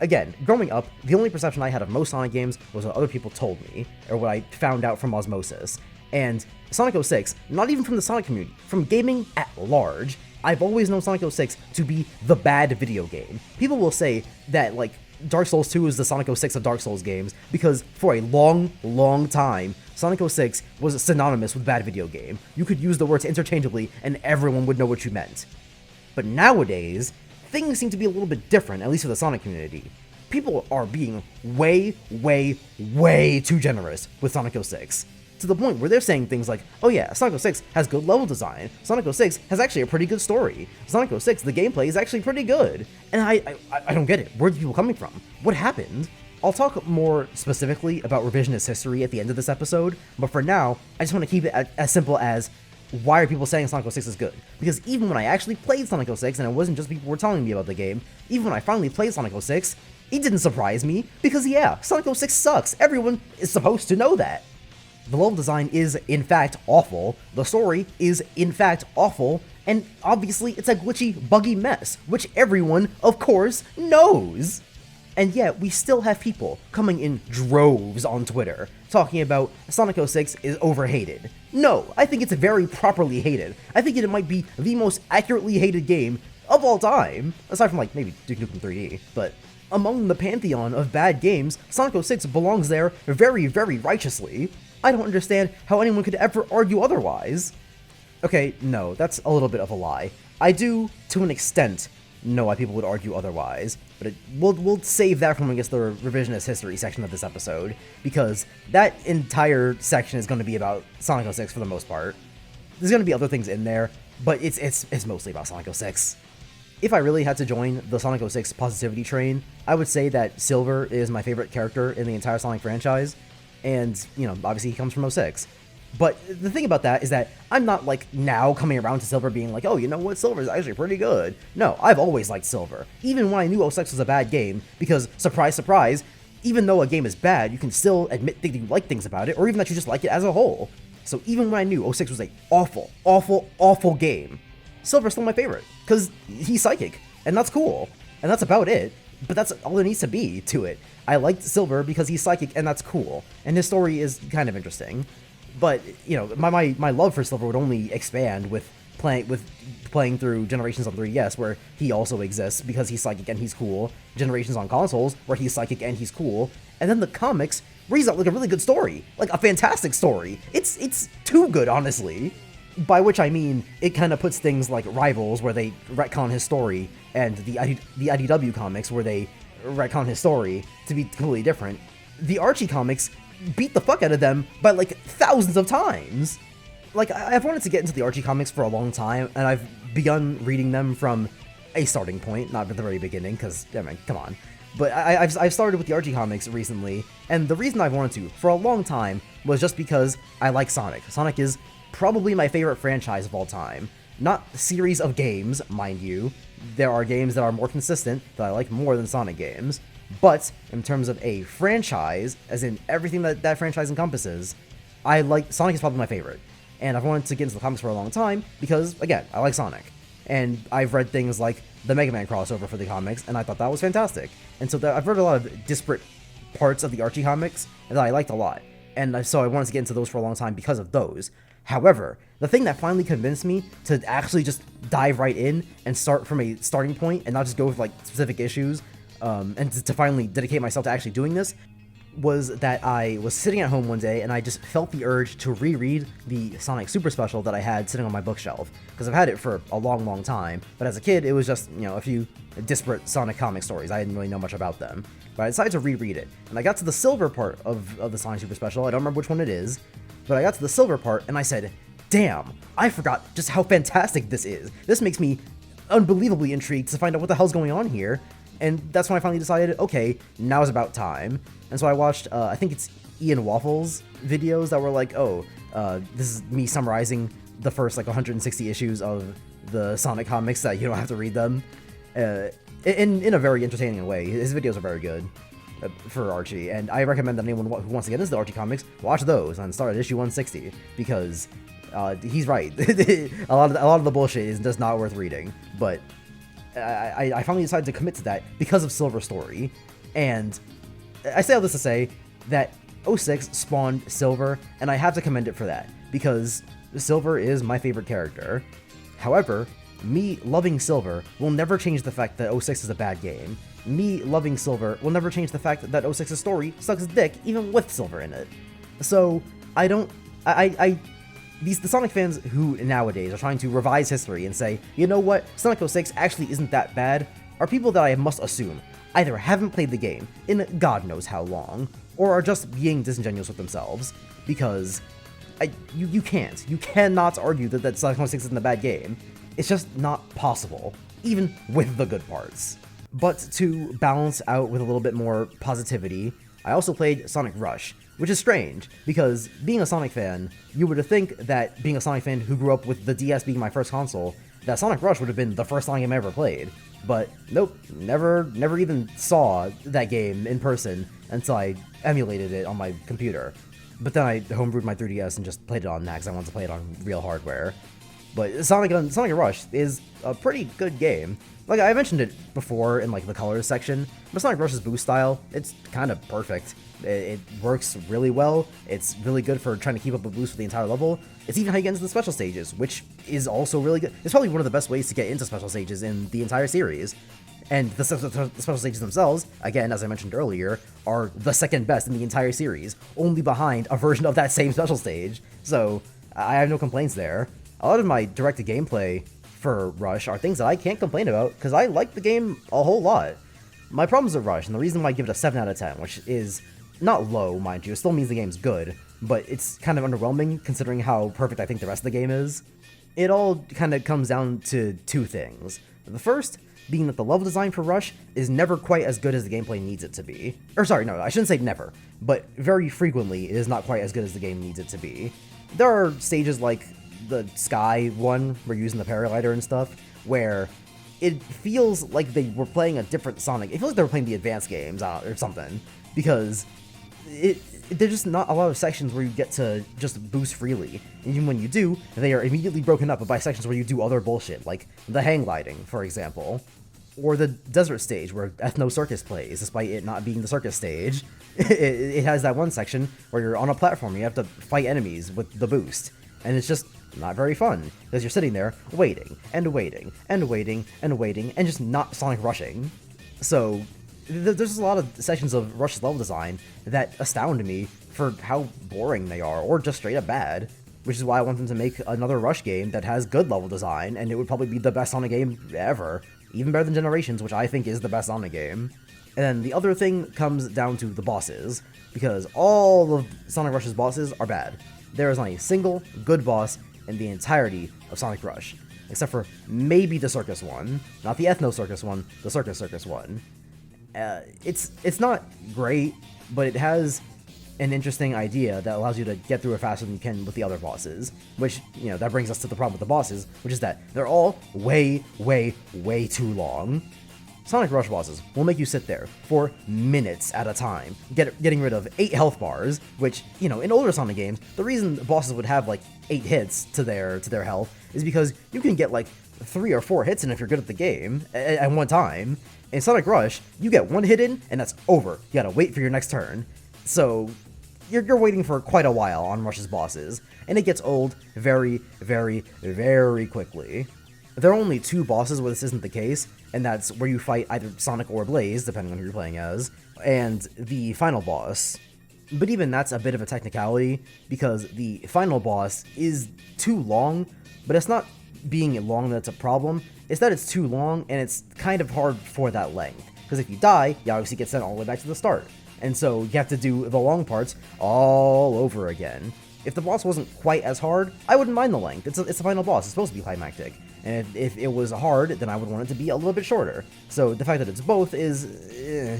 again, growing up, the only perception I had of most Sonic games was what other people told me, or what I found out from osmosis. And Sonic 06, not even from the Sonic community, from gaming at large, I've always known Sonic 06 to be the bad video game. People will say that, like, Dark Souls 2 is the Sonic 06 of Dark Souls games, because for a long, long time, Sonic 06 was synonymous with bad video game. You could use the words interchangeably, and everyone would know what you meant. But nowadays, things seem to be a little bit different, at least for the Sonic community. People are being way, way, way too generous with Sonic 06. To the point where they're saying things like, oh yeah, Sonic 06 has good level design, Sonic 06 has actually a pretty good story, Sonic 06, the gameplay is actually pretty good. And I don't get it. Where are the people coming from? What happened? I'll talk more specifically about Revisionist history at the end of this episode, but for now, I just want to keep it as simple as why are people saying Sonic 06 is good? Because even when I actually played Sonic 06, and it wasn't just people were telling me about the game, even when I finally played Sonic 06, it didn't surprise me, because yeah, Sonic 06 sucks. Everyone is supposed to know that. The level design is, in fact, awful, the story is, in fact, awful, and obviously it's a glitchy, buggy mess, which everyone, of course, knows. And yet, we still have people coming in droves on Twitter talking about Sonic 06 is overhated. No, I think it's very properly hated. I think it might be the most accurately hated game of all time, aside from, like, maybe Duke Nukem 3D, but among the pantheon of bad games, Sonic 06 belongs there very, very righteously. I don't understand how anyone could ever argue otherwise. Okay, no, that's a little bit of a lie. I do, to an extent, know why people would argue otherwise, but we'll save that for when we get to the revisionist history section of this episode, because that entire section is going to be about Sonic 06 for the most part. There's going to be other things in there, but it's mostly about Sonic 06. If I really had to join the Sonic 06 positivity train, I would say that Silver is my favorite character in the entire Sonic franchise, and, you know, obviously he comes from 06. But the thing about that is that I'm not, like, now coming around to Silver being like, oh, you know what, Silver is actually pretty good. No, I've always liked Silver, even when I knew 06 was a bad game, because, surprise, surprise, even though a game is bad, you can still admit that you like things about it, or even that you just like it as a whole. So even when I knew 06 was a awful, awful, awful game, Silver's still my favorite, because he's psychic, and that's cool, and that's about it, but that's all there needs to be to it. I liked Silver because he's psychic, and that's cool, and his story is kind of interesting. But, you know, my love for Silver would only expand with playing through Generations on 3DS, where he also exists because he's psychic and he's cool, Generations on consoles, where he's psychic and he's cool, and then the comics, where he's got, like, a really good story, like, a fantastic story. It's too good, honestly. By which I mean, it kind of puts things like Rivals, where they retcon his story, and the IDW comics, where they retcon his story to be completely different. The Archie comics beat the fuck out of them by, like, thousands of times. Like, I've wanted to get into the Archie comics for a long time, and I've begun reading them from a starting point, not at the very beginning, because, I mean, come on. But I've started with the Archie comics recently, and the reason I've wanted to, for a long time, was just because I like Sonic. Sonic is probably my favorite franchise of all time. Not a series of games, mind you. There are games that are more consistent that I like more than Sonic games. But in terms of a franchise, as in everything that franchise encompasses, Sonic is probably my favorite. And I've wanted to get into the comics for a long time because, again, I like Sonic. And I've read things like the Mega Man crossover for the comics, and I thought that was fantastic. And so I've read a lot of disparate parts of the Archie comics that I liked a lot. And so I wanted to get into those for a long time because of those. However, the thing that finally convinced me to actually just dive right in and start from a starting point and not just go with, like, specific issues, and to finally dedicate myself to actually doing this, was that I was sitting at home one day and I just felt the urge to reread the Sonic Super Special that I had sitting on my bookshelf, because I've had it for a long, long time, but as a kid it was just, you know, a few disparate Sonic comic stories. I didn't really know much about them, but I decided to reread it, and I got to the silver part of the Sonic Super Special. I don't remember which one it is, but I got to the silver part and I said, damn, I forgot just how fantastic this is. This makes me unbelievably intrigued to find out what the hell's going on here. And that's when I finally decided, okay, now is about time. And so I watched, I think it's Ian Waffles videos that were like, this is me summarizing the first, like, 160 issues of the Sonic comics that you don't have to read them, in a very entertaining way. His videos are very good for Archie, and I recommend that anyone who wants to get into the Archie comics, watch those and start at issue 160, because he's right. a lot of the bullshit is just not worth reading, but I finally decided to commit to that because of Silver Story, and I say all this to say that 06 spawned Silver, and I have to commend it for that, because Silver is my favorite character. However, me loving Silver will never change the fact that 06 is a bad game. Me loving Silver will never change the fact that 06's story sucks dick even with Silver in it. So, the Sonic fans who nowadays are trying to revise history and say, you know what, Sonic 06 actually isn't that bad, are people that I must assume either haven't played the game in God knows how long, or are just being disingenuous with themselves, because you cannot argue that Sonic 06 isn't a bad game. It's just not possible, even with the good parts. But to balance out with a little bit more positivity, I also played Sonic Rush, which is strange, because being a Sonic fan, you would think that being a Sonic fan who grew up with the DS being my first console, that Sonic Rush would have been the first Sonic game I ever played. But nope, never even saw that game in person until I emulated it on my computer. But then I homebrewed my 3DS and just played it on that because I wanted to play it on real hardware. But Sonic Rush is a pretty good game. Like, I mentioned it before in, like, the colors section, but Sonic Rush's boost style, it's kind of perfect. It works really well. It's really good for trying to keep up a boost for the entire level. It's even how you get into the special stages, which is also really good. It's probably one of the best ways to get into special stages in the entire series. And the special stages themselves, again, as I mentioned earlier, are the second best in the entire series, only behind a version of that same special stage. So, I have no complaints there. A lot of my directed gameplay for Rush are things that I can't complain about, because I like the game a whole lot. My problems with Rush, and the reason why I give it a 7 out of 10, which is not low, mind you, it still means the game's good, but it's kind of underwhelming considering how perfect I think the rest of the game is. It all kind of comes down to two things. The first being that the level design for Rush is never quite as good as the gameplay needs it to be. Or sorry, no, I shouldn't say never, but very frequently it is not quite as good as the game needs it to be. There are stages like the Sky one, where you're using the paraglider and stuff, where it feels like they were playing a different Sonic. It feels like they were playing the advanced games or something, because there's just not a lot of sections where you get to just boost freely. And even when you do, they are immediately broken up by sections where you do other bullshit, like the hang gliding, for example. Or the desert stage, where Ethno Circus plays, despite it not being the circus stage. It has that one section where you're on a platform, and you have to fight enemies with the boost. And it's just not very fun, because you're sitting there waiting, and waiting, and waiting, and waiting, and just not Sonic rushing. So, there's a lot of sections of Rush's level design that astound me for how boring they are, or just straight up bad. Which is why I want them to make another Rush game that has good level design, and it would probably be the best Sonic game ever. Even better than Generations, which I think is the best Sonic game. And then the other thing comes down to the bosses, because all of Sonic Rush's bosses are bad. There is not a single good boss in the entirety of Sonic Rush, except for maybe the circus one, not the Ethno Circus one, the circus one. It's not great, but it has an interesting idea that allows you to get through it faster than you can with the other bosses, which, you know, that brings us to the problem with the bosses, which is that they're all way too long. Sonic Rush bosses will make you sit there for minutes at a time, getting rid of 8 health bars, which, you know, in older Sonic games, the reason bosses would have like 8 hits to their health is because you can get like 3 or 4 hits in if you're good at the game at one time. In Sonic Rush, you get 1 hit in, and that's over. You gotta wait for your next turn. So, you're waiting for quite a while on Rush's bosses, and it gets old very quickly. There are only 2 bosses where this isn't the case, and that's where you fight either Sonic or Blaze, depending on who you're playing as, and the final boss. But even that's a bit of a technicality, because the final boss is too long, but it's not being long that's a problem, it's that it's too long, and it's kind of hard for that length. Because if you die, you obviously get sent all the way back to the start. And so you have to do the long parts all over again. If the boss wasn't quite as hard, I wouldn't mind the length. It's the final boss. It's supposed to be climactic. And if it was hard, then I would want it to be a little bit shorter. So the fact that it's both is,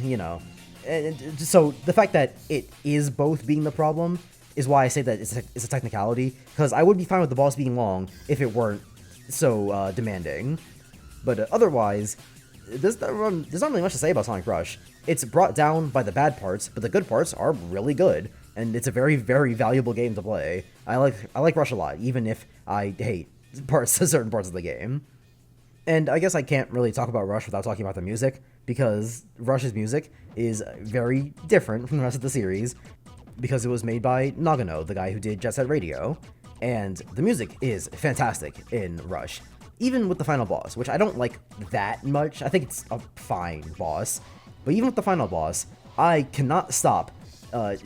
you know. And so the fact that it is both being the problem is why I say that it's a technicality. Because I would be fine with the boss being long if it weren't so demanding. But otherwise, there's not really much to say about Sonic Rush. It's brought down by the bad parts, but the good parts are really good. And it's a very valuable game to play. I like Rush a lot, even if I hate certain parts of the game. And I guess I can't really talk about Rush without talking about the music, because Rush's music is very different from the rest of the series, because it was made by Nagano, the guy who did Jet Set Radio. And the music is fantastic in Rush. Even with the final boss, which I don't like that much. I think it's a fine boss. But even with the final boss, I cannot stop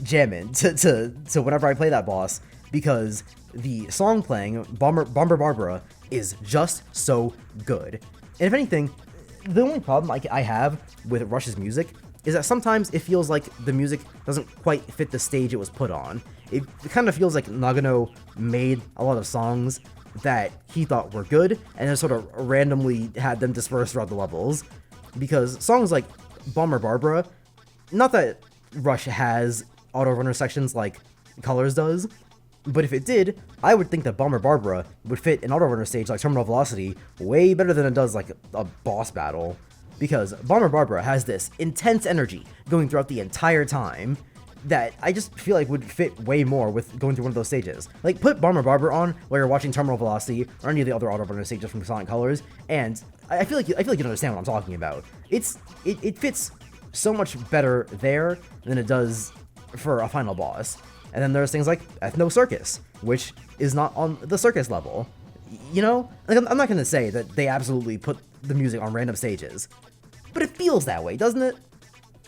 jamming to whenever I play that boss, because the song playing, Bomber Barbara, is just so good. And if anything, the only problem I have with Rush's music is that sometimes it feels like the music doesn't quite fit the stage it was put on. It kind of feels like Nagano made a lot of songs that he thought were good, and then sort of randomly had them dispersed throughout the levels. Because songs like Bomber Barbara, not that Rush has auto runner sections like Colors does. But if it did, I would think that Bomber Barbara would fit an auto runner stage like Terminal Velocity way better than it does like a boss battle. Because Bomber Barbara has this intense energy going throughout the entire time that I just feel like would fit way more with going through one of those stages. Like, put Bomber Barbara on while you're watching Terminal Velocity or any of the other auto runner stages from Sonic Colors, and I feel like you understand what I'm talking about. It fits so much better there than it does for a final boss. And then there's things like Ethno Circus, which is not on the circus level. You know? Like, I'm not gonna say that they absolutely put the music on random stages, but it feels that way, doesn't it?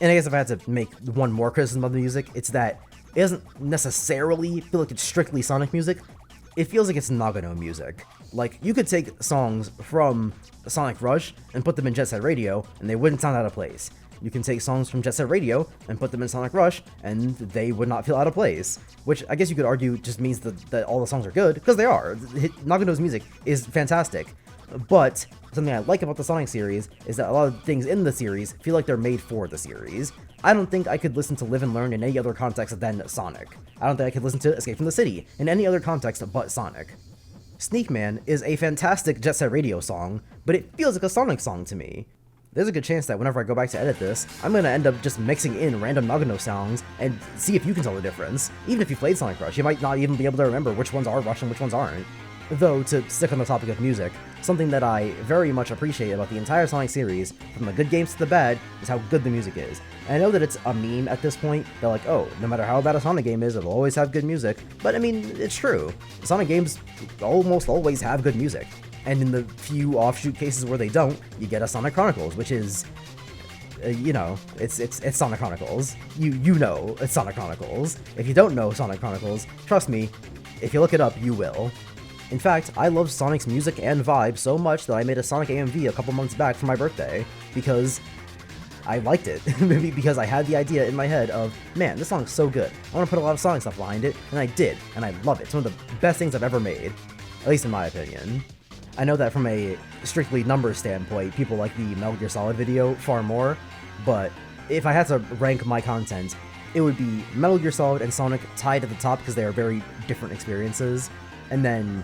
And I guess if I had to make one more criticism of the music, it's that it doesn't necessarily feel like it's strictly Sonic music. It feels like it's Nagano music. Like, you could take songs from Sonic Rush and put them in Jet Set Radio, and they wouldn't sound out of place. You can take songs from Jet Set Radio and put them in Sonic Rush, and they would not feel out of place. Which I guess you could argue just means that all the songs are good, because they are. Nagano's music is fantastic. But something I like about the Sonic series is that a lot of things in the series feel like they're made for the series. I don't think I could listen to Live and Learn in any other context than Sonic. I don't think I could listen to Escape from the City in any other context but Sonic. Sneak Man is a fantastic Jet Set Radio song, but it feels like a Sonic song to me. There's a good chance that whenever I go back to edit this, I'm going to end up just mixing in random Nagano songs and see if you can tell the difference. Even if you played Sonic Rush, you might not even be able to remember which ones are Rush and which ones aren't. Though, to stick on the topic of music, something that I very much appreciate about the entire Sonic series, from the good games to the bad, is how good the music is. And I know that it's a meme at this point, they're like, oh, no matter how bad a Sonic game is, it'll always have good music. But I mean, it's true. Sonic games almost always have good music. And in the few offshoot cases where they don't, you get a Sonic Chronicles, which is, you know, it's Sonic Chronicles. You know it's Sonic Chronicles. If you don't know Sonic Chronicles, trust me, if you look it up, you will. In fact, I love Sonic's music and vibe so much that I made a Sonic AMV a couple months back for my birthday, because I liked it. Maybe because I had the idea in my head of, man, this song's so good, I want to put a lot of Sonic stuff behind it, and I did, and I love it. It's one of the best things I've ever made, at least in my opinion. I know that from a strictly numbers standpoint, people like the Metal Gear Solid video far more, but if I had to rank my content, it would be Metal Gear Solid and Sonic tied at the top because they are very different experiences, and then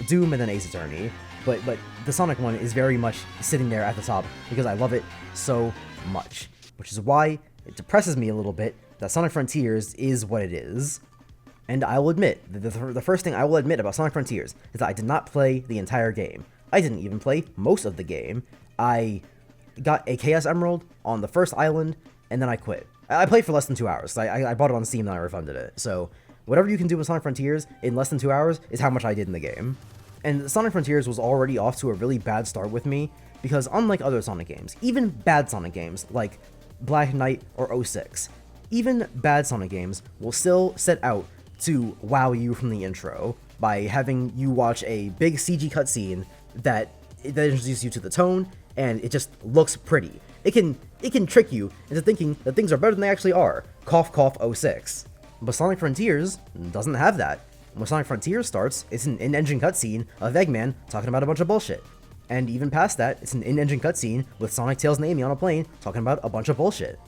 Doom and then Ace Attorney. But the Sonic one is very much sitting there at the top because I love it so much, which is why it depresses me a little bit that Sonic Frontiers is what it is. And I will admit, the first thing I will admit about Sonic Frontiers is that I did not play the entire game. I didn't even play most of the game. I got a Chaos Emerald on the first island, and then I quit. I played for less than 2 hours. I bought it on Steam, then I refunded it. So whatever you can do with Sonic Frontiers in less than 2 hours is how much I did in the game. And Sonic Frontiers was already off to a really bad start with me, because unlike other Sonic games, even bad Sonic games like Black Knight or 06, even bad Sonic games will still set out to wow you from the intro by having you watch a big CG cutscene that introduces you to the tone, and it just looks pretty. It can trick you into thinking that things are better than they actually are. Cough cough 06. But Sonic Frontiers doesn't have that. When Sonic Frontiers starts, it's an in-engine cutscene of Eggman talking about a bunch of bullshit. And even past that, it's an in-engine cutscene with Sonic, Tails, and Amy on a plane talking about a bunch of bullshit.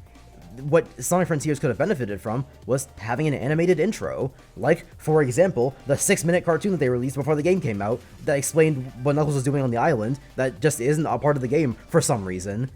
What Sonic Frontiers could have benefited from was having an animated intro, like, for example, the 6-minute cartoon that they released before the game came out that explained what Knuckles was doing on the island that just isn't a part of the game for some reason.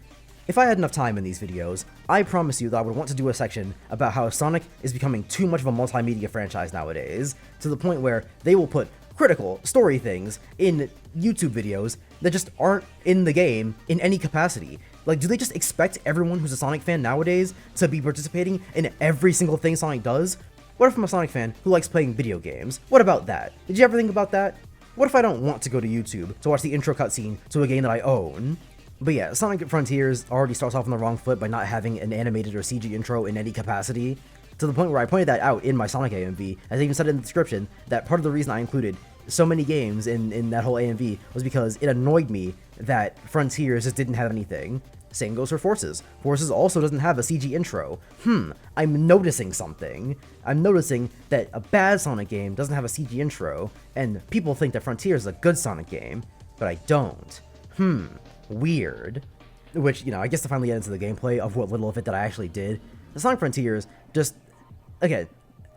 If I had enough time in these videos, I promise you that I would want to do a section about how Sonic is becoming too much of a multimedia franchise nowadays, to the point where they will put critical story things in YouTube videos that just aren't in the game in any capacity. Like, do they just expect everyone who's a Sonic fan nowadays to be participating in every single thing Sonic does? What if I'm a Sonic fan who likes playing video games? What about that? Did you ever think about that? What if I don't want to go to YouTube to watch the intro cutscene to a game that I own? But yeah, Sonic Frontiers already starts off on the wrong foot by not having an animated or CG intro in any capacity, to the point where I pointed that out in my Sonic AMV, as I even said in the description that part of the reason I included so many games in that whole AMV was because it annoyed me that Frontiers just didn't have anything. Same goes for Forces. Forces also doesn't have a CG intro. I'm noticing something. I'm noticing that a bad Sonic game doesn't have a CG intro, and people think that Frontiers is a good Sonic game, but I don't. Weird. Which, you know, I guess to finally get into the gameplay of what little of it that I actually did, the Sonic Frontiers just again,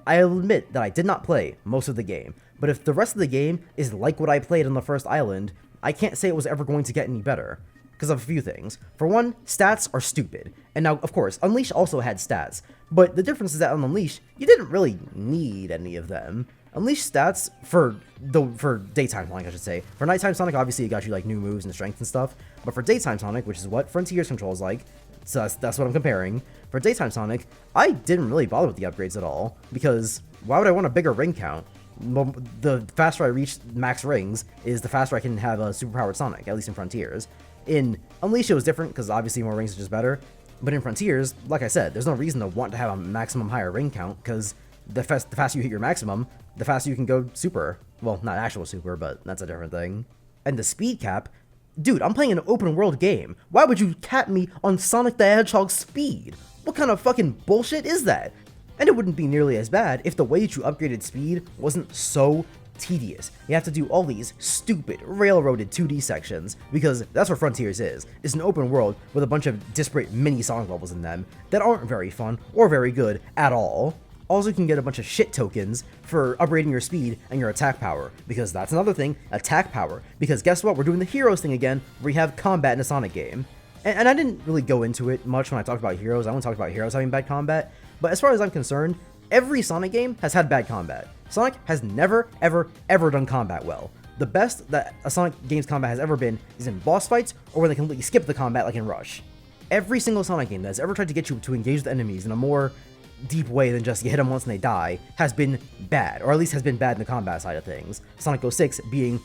I admit that I did not play most of the game, but if the rest of the game is like what I played on the first island, I can't say it was ever going to get any better. Because of a few things. For one, stats are stupid. And now, of course, Unleashed also had stats, but the difference is that on Unleashed, you didn't really need any of them. Unleashed stats for daytime Sonic, I should say. For nighttime Sonic, obviously it got you like new moves and strength and stuff, but for daytime Sonic, which is what Frontiers controls like, so that's what I'm comparing. For daytime Sonic, I didn't really bother with the upgrades at all, because why would I want a bigger ring count? The faster I reach max rings is the faster I can have a superpowered Sonic, at least in Frontiers. In Unleashed, it was different, because obviously more rings is just better, but in Frontiers, like I said, there's no reason to want to have a maximum higher ring count, because the faster you hit your maximum, the faster you can go super. Well, not actual super, but that's a different thing. And the speed cap, dude, I'm playing an open world game. Why would you cap me on Sonic the Hedgehog's speed? What kind of fucking bullshit is that? And it wouldn't be nearly as bad if the way that you upgraded speed wasn't so tedious. You have to do all these stupid, railroaded 2D sections, because that's what Frontiers is. It's an open world with a bunch of disparate mini Sonic levels in them that aren't very fun or very good at all. Also, you can get a bunch of shit tokens for upgrading your speed and your attack power, because that's another thing, attack power. Because guess what? We're doing the heroes thing again, where we have combat in a Sonic game. And I didn't really go into it much when I talked about heroes. I only talked about heroes having bad combat. But as far as I'm concerned, every Sonic game has had bad combat. Sonic has never, ever, ever done combat well. The best that a Sonic game's combat has ever been is in boss fights, or when they completely skip the combat like in Rush. Every single Sonic game that's ever tried to get you to engage with enemies in a more deep way than just you hit them once and they die has been bad, or at least has been bad in the combat side of things. Sonic 06 being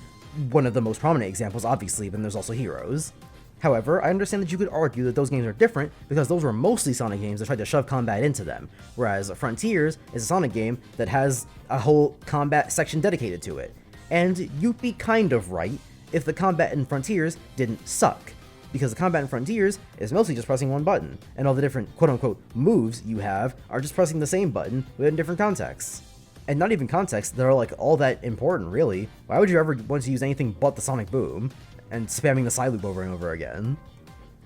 one of the most prominent examples, obviously, but then there's also Heroes. However, I understand that you could argue that those games are different because those were mostly Sonic games that tried to shove combat into them, whereas Frontiers is a Sonic game that has a whole combat section dedicated to it. And you'd be kind of right if the combat in Frontiers didn't suck, because the combat in Frontiers is mostly just pressing one button, and all the different quote-unquote moves you have are just pressing the same button within different contexts. And not even contexts that are like all that important, really. Why would you ever want to use anything but the Sonic Boom and spamming the side loop over and over again?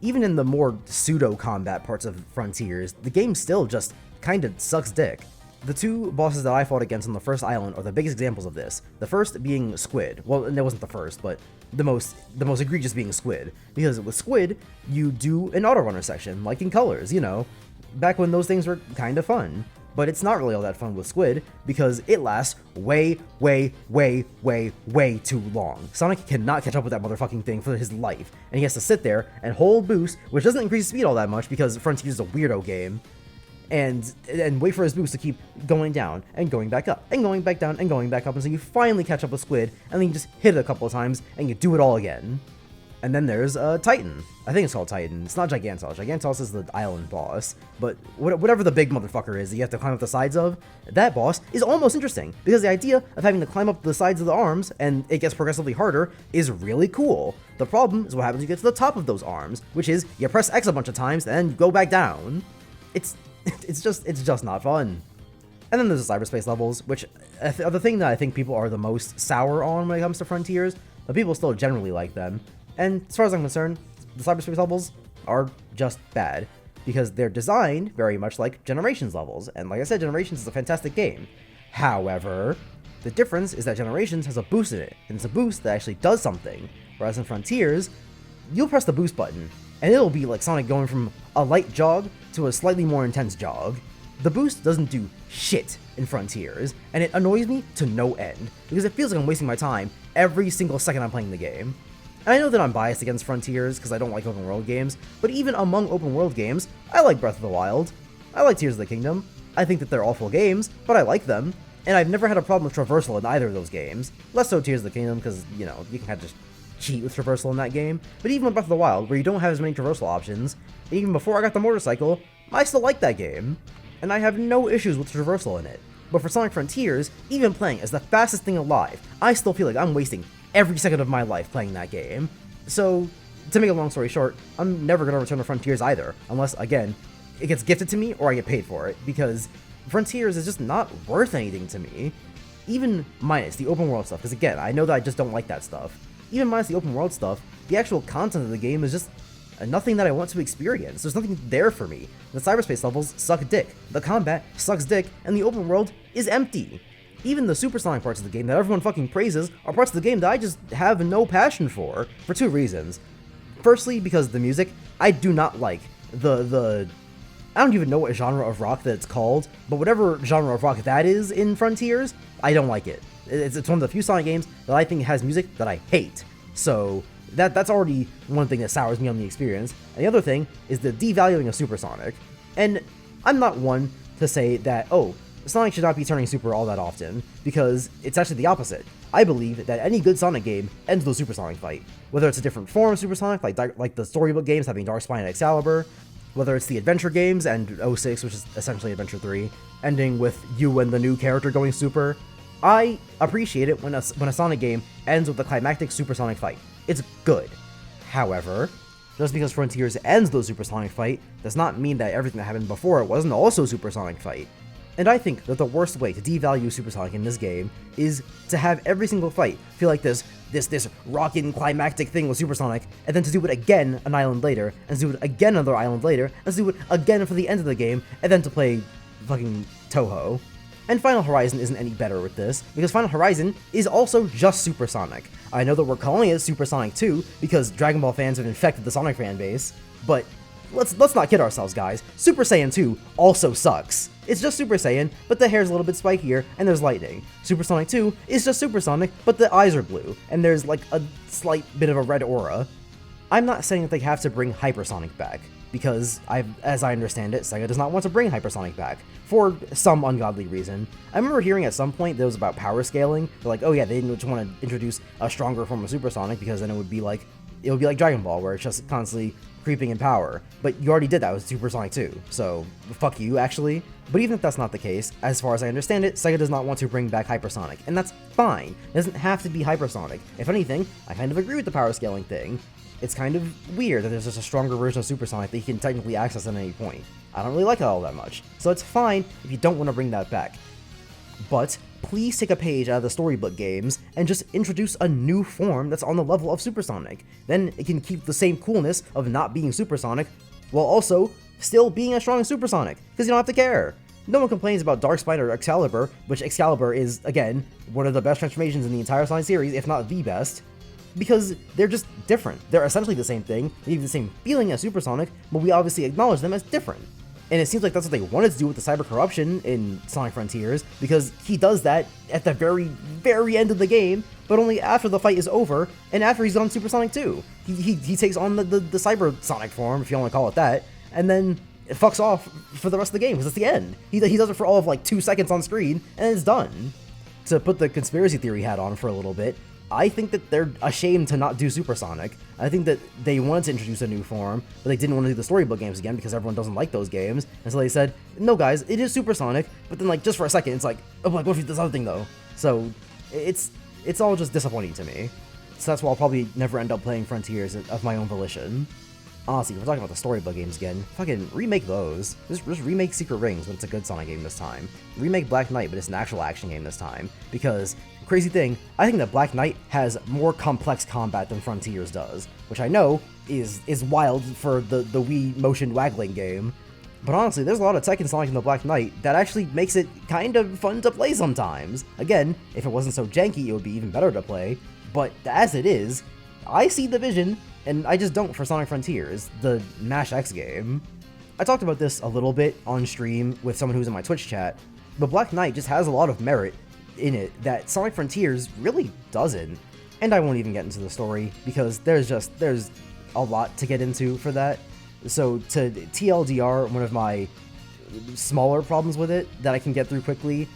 Even in the more pseudo-combat parts of Frontiers, the game still just kinda sucks dick. The two bosses that I fought against on the first island are the biggest examples of this. The first being Squid. Well, it wasn't the first, but the most egregious being Squid. Because with Squid, you do an auto-runner section, like in Colors, you know, back when those things were kinda fun. But it's not really all that fun with Squid, because it lasts way too long. Sonic cannot catch up with that motherfucking thing for his life, and he has to sit there and hold boost, which doesn't increase speed all that much because Frontiers is a weirdo game, and wait for his boost to keep going down, and going back up, and going back down, and going back up, until you finally catch up with Squid, and then you just hit it a couple of times, and you do it all again. And then there's Titan. I think it's called Titan. It's not Gigantos. Gigantos is the island boss. But whatever the big motherfucker is that you have to climb up the sides of, that boss is almost interesting. Because the idea of having to climb up the sides of the arms, and it gets progressively harder, is really cool. The problem is what happens when you get to the top of those arms, which is you press X a bunch of times, and then go back down. It's just not fun. And then there's the cyberspace levels, which are the thing that I think people are the most sour on when it comes to Frontiers, but people still generally like them. And as far as I'm concerned, the cyberspace levels are just bad, because they're designed very much like Generations levels, and like I said, Generations is a fantastic game. However, the difference is that Generations has a boost in it, and it's a boost that actually does something, whereas in Frontiers, you'll press the boost button, and it'll be like Sonic going from a light jog to a slightly more intense jog. The boost doesn't do shit in Frontiers, and it annoys me to no end, because it feels like I'm wasting my time every single second I'm playing the game. And I know that I'm biased against Frontiers because I don't like open world games, but even among open world games, I like Breath of the Wild. I like Tears of the Kingdom. I think that they're awful games, but I like them. And I've never had a problem with traversal in either of those games. Less so Tears of the Kingdom because, you know, you can kind of just cheat with traversal in that game. But even with Breath of the Wild, where you don't have as many traversal options, even before I got the motorcycle, I still like that game. And I have no issues with traversal in it. But for Sonic Frontiers, even playing as the fastest thing alive, I still feel like I'm wasting every second of my life playing that game. So, to make a long story short, I'm never going to return to Frontiers either, unless, again, it gets gifted to me or I get paid for it, because Frontiers is just not worth anything to me. Even minus the open world stuff, because again, I know that I just don't like that stuff. Even minus the open world stuff, the actual content of the game is just and nothing that I want to experience. There's nothing there for me. The cyberspace levels suck dick, the combat sucks dick, and the open world is empty. Even the supersonic parts of the game that everyone fucking praises are parts of the game that I just have no passion for two reasons. Firstly, because the music, I do not like the I don't even know what genre of rock that it's called, but whatever genre of rock that is in Frontiers, I don't like it. It's one of the few Sonic games that I think has music that I hate. So that's already one thing that sours me on the experience. And the other thing is the devaluing of Supersonic. And I'm not one to say that, oh, Sonic should not be turning super all that often, because it's actually the opposite. I believe that any good Sonic game ends with a Supersonic fight. Whether it's a different form of Supersonic, like the storybook games having Darkspine and Excalibur, whether it's the adventure games and 06, which is essentially Adventure 3, ending with you and the new character going super. I appreciate it when a Sonic game ends with a climactic supersonic fight. It's good. However, just because Frontiers ends with a supersonic fight does not mean that everything that happened before it wasn't also a supersonic fight. And I think that the worst way to devalue Supersonic in this game is to have every single fight feel like this rockin' climactic thing with Supersonic, and then to do it again an island later, and to do it again another island later, and to do it again for the end of the game, and then to play fucking Toho. And Final Horizon isn't any better with this, because Final Horizon is also just Supersonic. I know that we're calling it Supersonic 2 because Dragon Ball fans have infected the Sonic fanbase, but let's not kid ourselves, guys. Super Saiyan 2 also sucks. It's just Super Saiyan, but the hair's a little bit spikier, and there's lightning. Supersonic 2 is just Supersonic, but the eyes are blue, and there's like a slight bit of a red aura. I'm not saying that they have to bring Hypersonic back, because as I understand it, Sega does not want to bring Hypersonic back, for some ungodly reason. I remember hearing at some point that it was about power scaling. They're like, oh yeah, they didn't want to introduce a stronger form of Supersonic, because then it would be like Dragon Ball, where it's just constantly creeping in power. But you already did that with Supersonic 2, so fuck you, actually. But even if that's not the case, as far as I understand it, Sega does not want to bring back Hypersonic, and that's fine. It doesn't have to be Hypersonic. If anything, I kind of agree with the power scaling thing. It's kind of weird that there's just a stronger version of Supersonic that you can technically access at any point. I don't really like it all that much, so it's fine if you don't want to bring that back. But please take a page out of the storybook games and just introduce a new form that's on the level of Supersonic. Then it can keep the same coolness of not being Supersonic, while also still being as strong as Supersonic, because you don't have to care. No one complains about Darkspine or Excalibur, which Excalibur is, again, one of the best transformations in the entire Sonic series, if not the best, because they're just different. They're essentially the same thing, they have the same feeling as Supersonic, but we obviously acknowledge them as different. And it seems like that's what they wanted to do with the cyber corruption in Sonic Frontiers, because he does that at the very, very end of the game, but only after the fight is over, and after he's on Supersonic 2. He takes on the cyber Sonic form, if you want to call it that, and then it fucks off for the rest of the game, because it's the end. He does it for all of like 2 seconds on screen, and it's done. To put the conspiracy theory hat on for a little bit, I think that they're ashamed to not do Supersonic. I think that they wanted to introduce a new form, but they didn't want to do the storybook games again because everyone doesn't like those games. And so they said, no guys, it is Supersonic, but then like just for a second, it's like, oh my god, what if this other thing though? So it's all just disappointing to me. So that's why I'll probably never end up playing Frontiers of my own volition. Honestly, if we're talking about the storybook games again, fucking remake those. Just remake Secret Rings, but it's a good Sonic game this time. Remake Black Knight, but it's an actual action game this time. Because, crazy thing, I think that Black Knight has more complex combat than Frontiers does, which I know is wild for the Wii motion waggling game. But honestly, there's a lot of tech in Sonic in the Black Knight that actually makes it kind of fun to play sometimes. Again, if it wasn't so janky, it would be even better to play. But as it is, I see the vision, and I just don't for Sonic Frontiers, the Mash X game. I talked about this a little bit on stream with someone who's in my Twitch chat, but Black Knight just has a lot of merit in it that Sonic Frontiers really doesn't. And I won't even get into the story, because there's a lot to get into for that. So to TLDR, one of my smaller problems with it that I can get through quickly,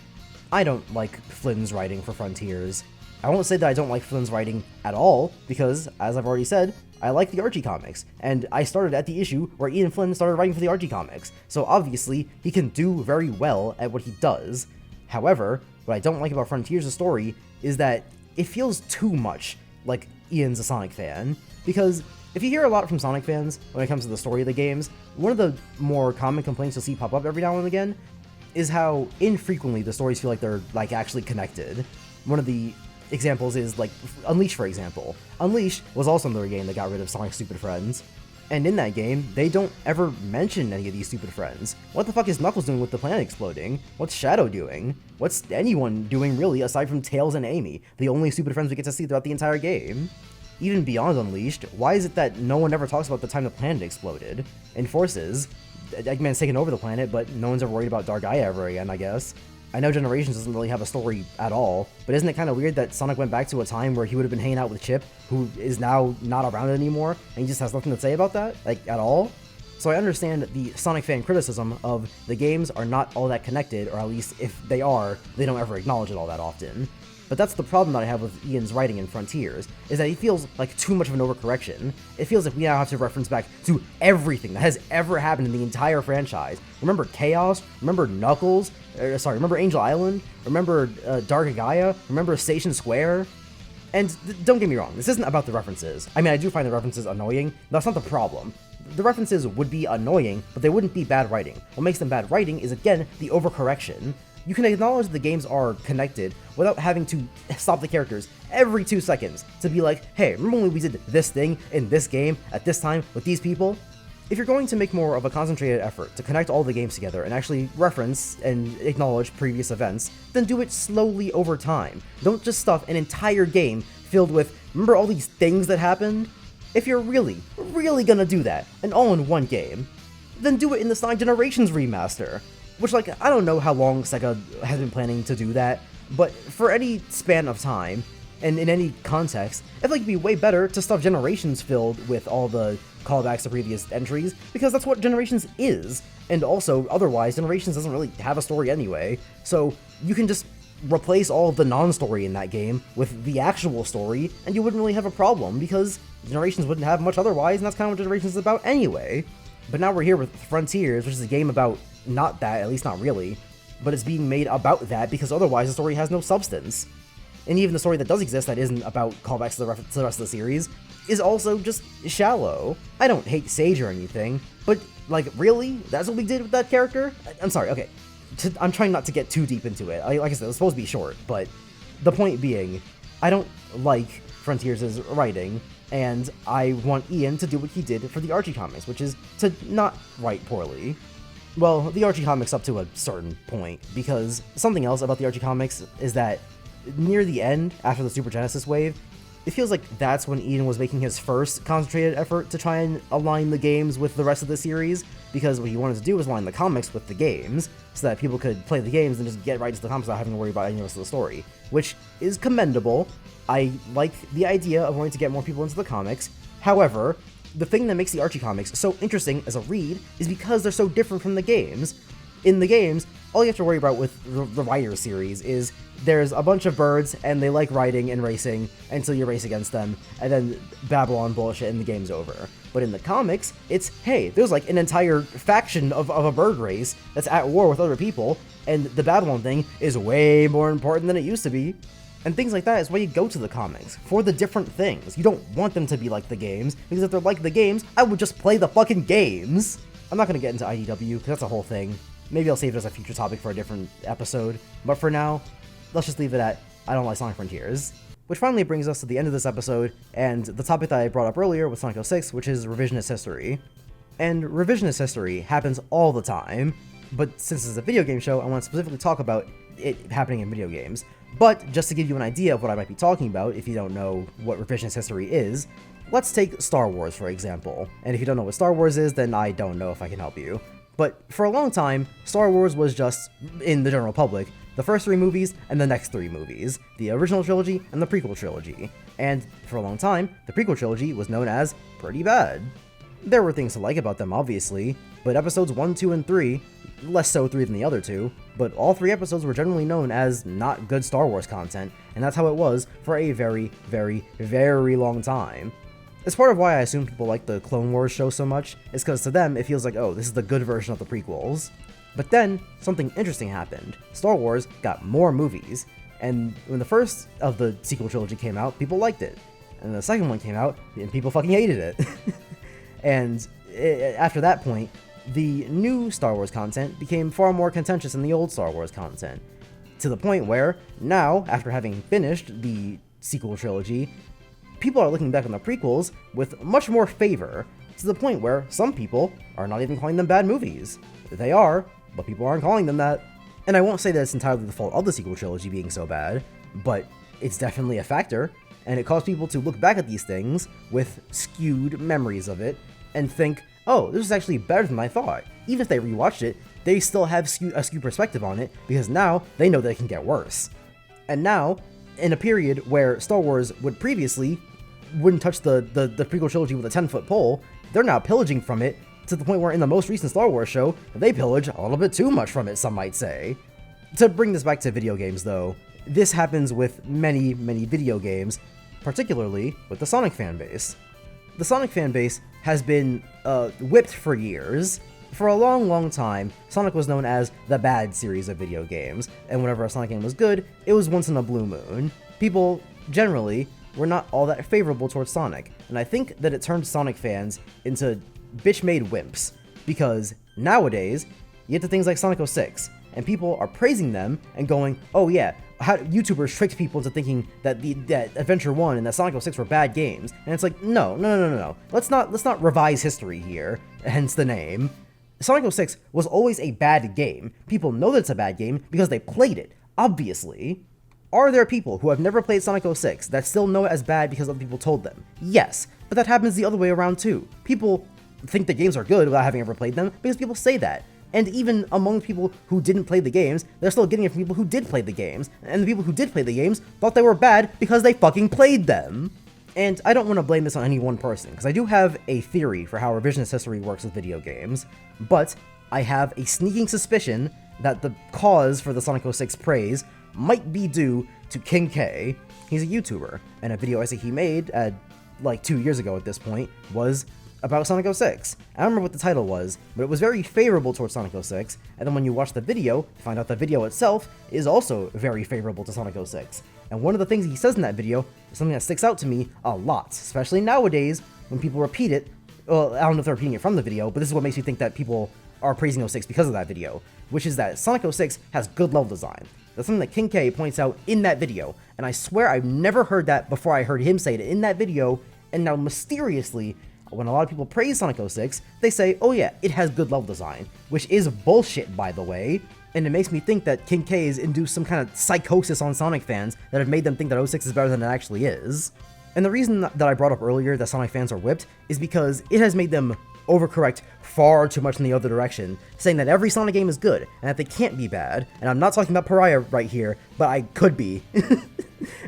I don't like Flynn's writing for Frontiers. I won't say that I don't like Flynn's writing at all, because, as I've already said, I like the Archie comics, and I started at the issue where Ian Flynn started writing for the Archie comics, so obviously he can do very well at what he does. However, what I don't like about Frontiers' story is that it feels too much like Ian's a Sonic fan, because if you hear a lot from Sonic fans when it comes to the story of the games, one of the more common complaints you'll see pop up every now and again is how infrequently the stories feel like they're like actually connected. One of the examples is like Unleashed, for example. Unleashed was also another game that got rid of Sonic's stupid friends, And in that game, they don't ever mention any of these stupid friends. What the fuck is Knuckles doing with the planet exploding? What's Shadow doing? What's anyone doing really aside from Tails and Amy, the only stupid friends we get to see throughout the entire game? Even beyond Unleashed, why is it that no one ever talks about the time the planet exploded? In Forces, Eggman's taken over the planet, but no one's ever worried about Darkrai ever again, I guess. I know Generations doesn't really have a story at all, but isn't it kind of weird that Sonic went back to a time where he would have been hanging out with Chip, who is now not around anymore, and he just has nothing to say about that, like, at all? So I understand the Sonic fan criticism of the games are not all that connected, or at least if they are, they don't ever acknowledge it all that often. But that's the problem that I have with Ian's writing in Frontiers, is that he feels like too much of an overcorrection. It feels like we now have to reference back to everything that has ever happened in the entire franchise. Remember Chaos? Remember Knuckles? Remember Angel Island? Remember Dark Gaia? Remember Station Square? And don't get me wrong, this isn't about the references. I mean, I do find the references annoying, that's not the problem. The references would be annoying, but they wouldn't be bad writing. What makes them bad writing is, again, the overcorrection. You can acknowledge the games are connected without having to stop the characters every 2 seconds to be like, hey, remember when we did this thing in this game at this time with these people? If you're going to make more of a concentrated effort to connect all the games together and actually reference and acknowledge previous events, then do it slowly over time. Don't just stuff an entire game filled with, remember all these things that happened? If you're really gonna do that, and all in one game, then do it in the Sonic Generations remaster. Which, like, I don't know how long Sega has been planning to do that, but for any span of time, and in any context, I feel like it'd be way better to stuff Generations filled with all the callbacks to previous entries, because that's what Generations is. And also, otherwise, Generations doesn't really have a story anyway, so you can just replace all of the non-story in that game with the actual story, and you wouldn't really have a problem, because Generations wouldn't have much otherwise, and that's kind of what Generations is about anyway. But now we're here with Frontiers, which is a game about not that, at least not really, but it's being made about that because otherwise the story has no substance. And even the story that does exist that isn't about callbacks to the rest of the series is also just shallow. I don't hate Sage or anything, but, like, really? That's what we did with that character? I'm sorry, okay. I'm trying not to get too deep into it. Like I said, it's supposed to be short, but the point being, I don't like Frontiers' writing, and I want Ian to do what he did for the Archie comics, which is to not write poorly. Well, the Archie comics up to a certain point, because something else about the Archie comics is that near the end, after the Super Genesis wave, it feels like that's when Ian was making his first concentrated effort to try and align the games with the rest of the series, because what he wanted to do was align the comics with the games, so that people could play the games and just get right into the comics without having to worry about any rest of the story, which is commendable. I like the idea of wanting to get more people into the comics. However, the thing that makes the Archie comics so interesting as a read is because they're so different from the games. In the games, all you have to worry about with the Rider series is there's a bunch of birds, and they like riding and racing until you race against them, and then Babylon bullshit and the game's over. But in the comics, it's, hey, there's like an entire faction of a bird race that's at war with other people, and the Babylon thing is way more important than it used to be. And things like that is why you go to the comics, for the different things. You don't want them to be like the games, because if they're like the games, I would just play the fucking games! I'm not gonna get into IDW, because that's a whole thing. Maybe I'll save it as a future topic for a different episode, but for now, let's just leave it at, I don't like Sonic Frontiers. Which finally brings us to the end of this episode, and the topic that I brought up earlier with Sonic 06, which is revisionist history. And revisionist history happens all the time, but since it's a video game show, I want to specifically talk about it happening in video games. But just to give you an idea of what I might be talking about, if you don't know what revisionist history is, let's take Star Wars for example. And if you don't know what Star Wars is, then I don't know if I can help you. But for a long time, Star Wars was just, in the general public, the first 3 movies and the next 3 movies, the original trilogy and the prequel trilogy. And for a long time, the prequel trilogy was known as pretty bad. There were things to like about them, obviously, but episodes 1, 2, and 3, less so 3 than the other 2, but all 3 episodes were generally known as not good Star Wars content, and that's how it was for a very, very, very long time. It's part of why I assume people like the Clone Wars show so much, is because to them it feels like, oh, this is the good version of the prequels. But then, something interesting happened. Star Wars got more movies, and when the first of the sequel trilogy came out, people liked it. And the second one came out, and people fucking hated it. And after that point, the new Star Wars content became far more contentious than the old Star Wars content. To the point where, now, after having finished the sequel trilogy, people are looking back on the prequels with much more favor. to the point where some people are not even calling them bad movies. They are, but people aren't calling them that. And I won't say that it's entirely the fault of the sequel trilogy being so bad, but it's definitely a factor, and it caused people to look back at these things with skewed memories of it and think, oh, this is actually better than I thought. Even if they rewatched it, they still have a skewed perspective on it, because now they know that it can get worse. And now, in a period where Star Wars wouldn't touch the prequel trilogy with a 10-foot pole, they're now pillaging from it, to the point where in the most recent Star Wars show, they pillage a little bit too much from it, some might say. To bring this back to video games, though, this happens with many, many video games, particularly with the Sonic fanbase. The Sonic fanbase has been whipped for years. For a long, long time, Sonic was known as the bad series of video games, and whenever a Sonic game was good, it was once in a blue moon. People, generally, were not all that favorable towards Sonic, and I think that it turned Sonic fans into bitch-made wimps, because nowadays, you get to things like Sonic 06, and people are praising them and going, oh yeah, how YouTubers tricked people into thinking that that Adventure 1 and that Sonic 06 were bad games, and it's like, no. Let's not revise history here, hence the name. Sonic 06 was always a bad game. People know that it's a bad game because they played it, obviously. Are there people who have never played Sonic 06 that still know it as bad because other people told them? Yes, but that happens the other way around too. People think the games are good without having ever played them because people say that. And even among people who didn't play the games, they're still getting it from people who did play the games. And the people who did play the games thought they were bad because they fucking played them. And I don't want to blame this on any one person, because I do have a theory for how revisionist history works with video games, but I have a sneaking suspicion that the cause for the Sonic 06 praise might be due to King K. He's a YouTuber, and a video essay he made, like 2 years ago at this point, was about Sonic 06. I don't remember what the title was, but it was very favorable towards Sonic 06, and then when you watch the video, you find out the video itself is also very favorable to Sonic 06. And one of the things he says in that video is something that sticks out to me a lot, especially nowadays when people repeat it. Well, I don't know if they're repeating it from the video, but this is what makes me think that people are praising 06 because of that video, which is that Sonic 06 has good level design. That's something that King K points out in that video, and I swear I've never heard that before I heard him say it in that video, and now mysteriously, when a lot of people praise Sonic 06, they say, oh yeah, it has good level design, which is bullshit, by the way, and it makes me think that King K has induced some kind of psychosis on Sonic fans that have made them think that 06 is better than it actually is. And the reason that I brought up earlier that Sonic fans are whipped is because it has made them overcorrect far too much in the other direction, saying that every Sonic game is good, and that they can't be bad, and I'm not talking about Pariah right here, but I could be.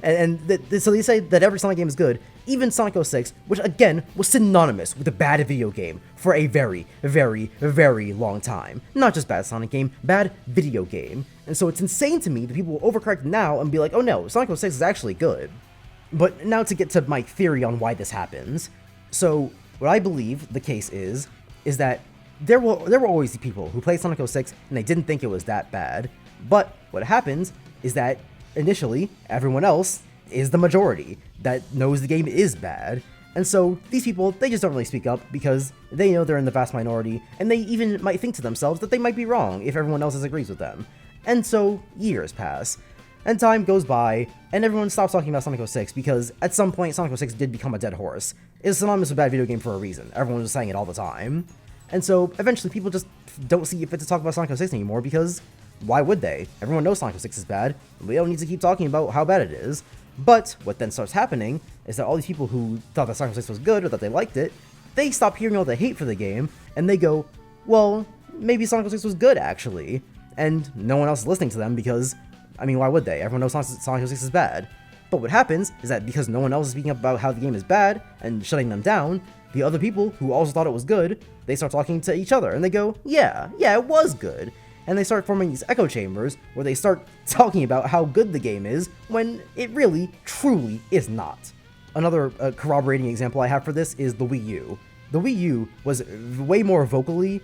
So they say that every Sonic game is good, even Sonic 06, which again was synonymous with a bad video game for a very, very, very long time. Not just bad Sonic game, bad video game. And so it's insane to me that people will overcorrect now and be like, oh no, Sonic 06 is actually good. But now to get to my theory on why this happens. So what I believe the case is that there were always the people who played Sonic 06 and they didn't think it was that bad. But what happens is that initially everyone else is the majority that knows the game is bad. And so these people, they just don't really speak up because they know they're in the vast minority, and they even might think to themselves that they might be wrong if everyone else disagrees with them. And so years pass, and time goes by, and everyone stops talking about Sonic 06 because at some point Sonic 06 did become a dead horse. It's synonymous with a bad video game for a reason. Everyone was saying it all the time. And so eventually people just don't see it fit to talk about Sonic 06 anymore because why would they? Everyone knows Sonic 06 is bad. We don't need to keep talking about how bad it is. But what then starts happening is that all these people who thought that Sonic 06 was good or that they liked it, they stop hearing all the hate for the game, and they go, well, maybe Sonic 06 was good, actually. And no one else is listening to them because, I mean, why would they? Everyone knows Sonic 06 is bad. But what happens is that because no one else is speaking up about how the game is bad and shutting them down, the other people who also thought it was good, they start talking to each other, and they go, yeah, it was good. And they start forming these echo chambers where they start talking about how good the game is when it really, truly is not. Another corroborating example I have for this is the Wii U. The Wii U was way more vocally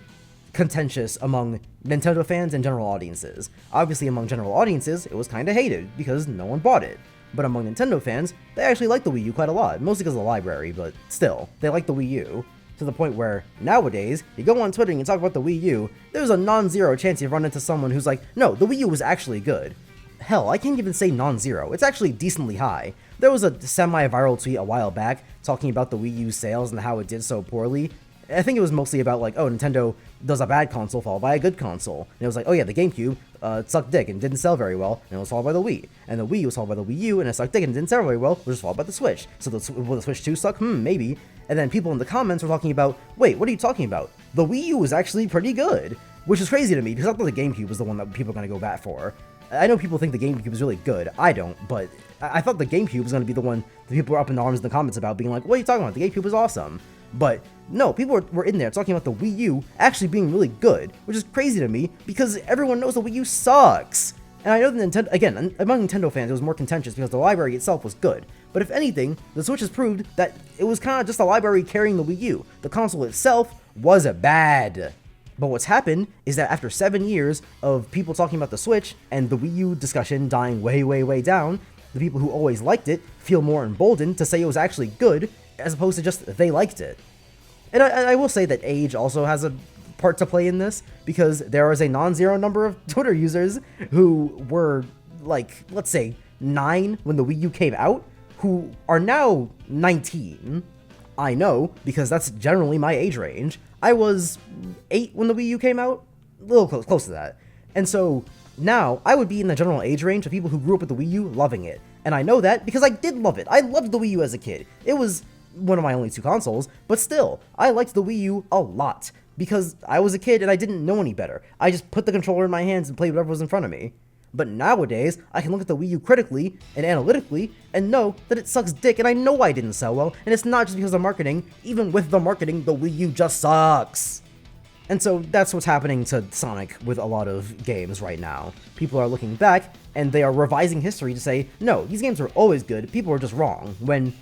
contentious among Nintendo fans and general audiences. Obviously among general audiences, it was kinda hated because no one bought it. But among Nintendo fans, they actually liked the Wii U quite a lot, mostly because of the library, but still, they liked the Wii U. To the point where, nowadays, you go on Twitter and you talk about the Wii U, there's a non-zero chance you run into someone who's like, no, the Wii U was actually good. Hell, I can't even say non-zero, it's actually decently high. There was a semi-viral tweet a while back talking about the Wii U sales and how it did so poorly, I think it was mostly about like, oh, Nintendo does a bad console followed by a good console. And it was like, oh yeah, the GameCube sucked dick and didn't sell very well, and it was followed by the Wii. And the Wii was followed by the Wii U, and it sucked dick and didn't sell very well, which was followed by the Switch. So will the Switch 2 suck? Maybe. And then people in the comments were talking about, wait, what are you talking about? The Wii U was actually pretty good, which is crazy to me because I thought the GameCube was the one that people are going to go back for. I know people think the GameCube is really good. I don't, but I thought the GameCube was going to be the one that people were up in arms in the comments about, being like, what are you talking about? The GameCube was awesome. But no, people were in there talking about the Wii U actually being really good, which is crazy to me because everyone knows the Wii U sucks. And I know the Nintendo, again, among Nintendo fans, it was more contentious because the library itself was good. But if anything, the Switch has proved that it was kind of just a library carrying the Wii U. The console itself was bad. But what's happened is that after 7 years of people talking about the Switch and the Wii U discussion dying way, way, way down, the people who always liked it feel more emboldened to say it was actually good, as opposed to just they liked it. And I will say that age also has a part to play in this, because there is a non-zero number of Twitter users who were, like, let's say, 9 when the Wii U came out, who are now 19. I know, because that's generally my age range. I was 8 when the Wii U came out, a little close to that. And so now I would be in the general age range of people who grew up with the Wii U loving it. And I know that because I did love it. I loved the Wii U as a kid. It was one of my only 2 consoles, but still, I liked the Wii U a lot because I was a kid and I didn't know any better. I just put the controller in my hands and played whatever was in front of me. But nowadays, I can look at the Wii U critically and analytically and know that it sucks dick, and I know why it didn't sell well, and it's not just because of marketing. Even with the marketing, the Wii U just sucks. And so that's what's happening to Sonic with a lot of games right now. People are looking back, and they are revising history to say, no, these games are always good, people are just wrong, when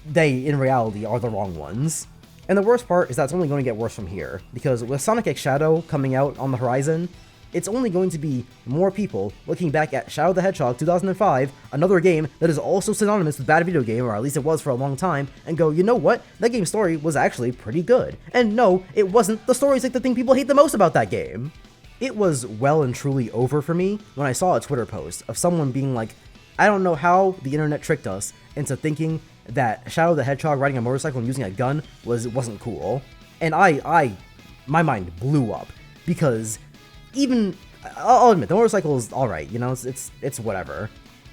they, in reality, are the wrong ones. And the worst part is that it's only going to get worse from here, because with Sonic X Shadow coming out on the horizon, it's only going to be more people looking back at Shadow the Hedgehog 2005, another game that is also synonymous with bad video game, or at least it was for a long time, and go, you know what? That game's story was actually pretty good. And no, it wasn't. The story's like the thing people hate the most about that game. It was well and truly over for me when I saw a Twitter post of someone being like, I don't know how the internet tricked us into thinking that Shadow the Hedgehog riding a motorcycle and using a gun wasn't cool. And my mind blew up, because even, I'll admit, the motorcycle is alright, you know, it's whatever.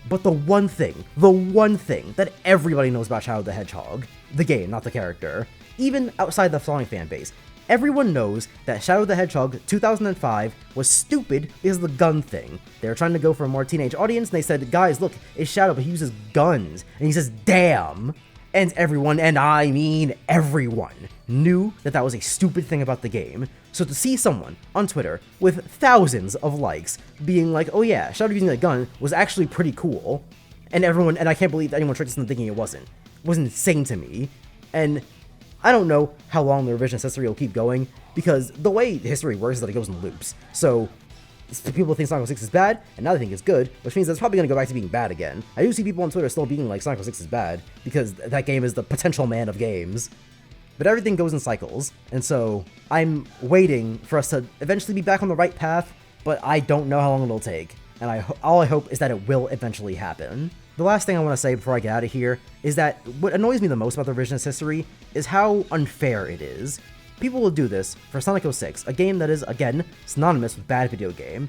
But the one thing that everybody knows about Shadow the Hedgehog, the game, not the character, even outside the Sonic fan base, everyone knows that Shadow the Hedgehog 2005 was stupid because of the gun thing. They were trying to go for a more teenage audience, and they said, guys, look, it's Shadow, but he uses guns. And he says, damn. And everyone, and I mean everyone, knew that that was a stupid thing about the game. So to see someone on Twitter with thousands of likes being like, oh yeah, Shadow using a gun was actually pretty cool, and I can't believe anyone tricked us into thinking it wasn't, was insane to me. And I don't know how long the revisionist history will keep going, because the way history works is that it goes in loops. So people think Sonic 06 is bad, and now they think it's good, which means it's probably going to go back to being bad again. I do see people on Twitter still being like, Sonic 06 is bad, because that game is the potential man of games. But everything goes in cycles, and so I'm waiting for us to eventually be back on the right path, but I don't know how long it'll take, and all I hope is that it will eventually happen. The last thing I want to say before I get out of here is that what annoys me the most about the revisionist history is how unfair it is. People will do this for Sonic 06, a game that is, again, synonymous with bad video game.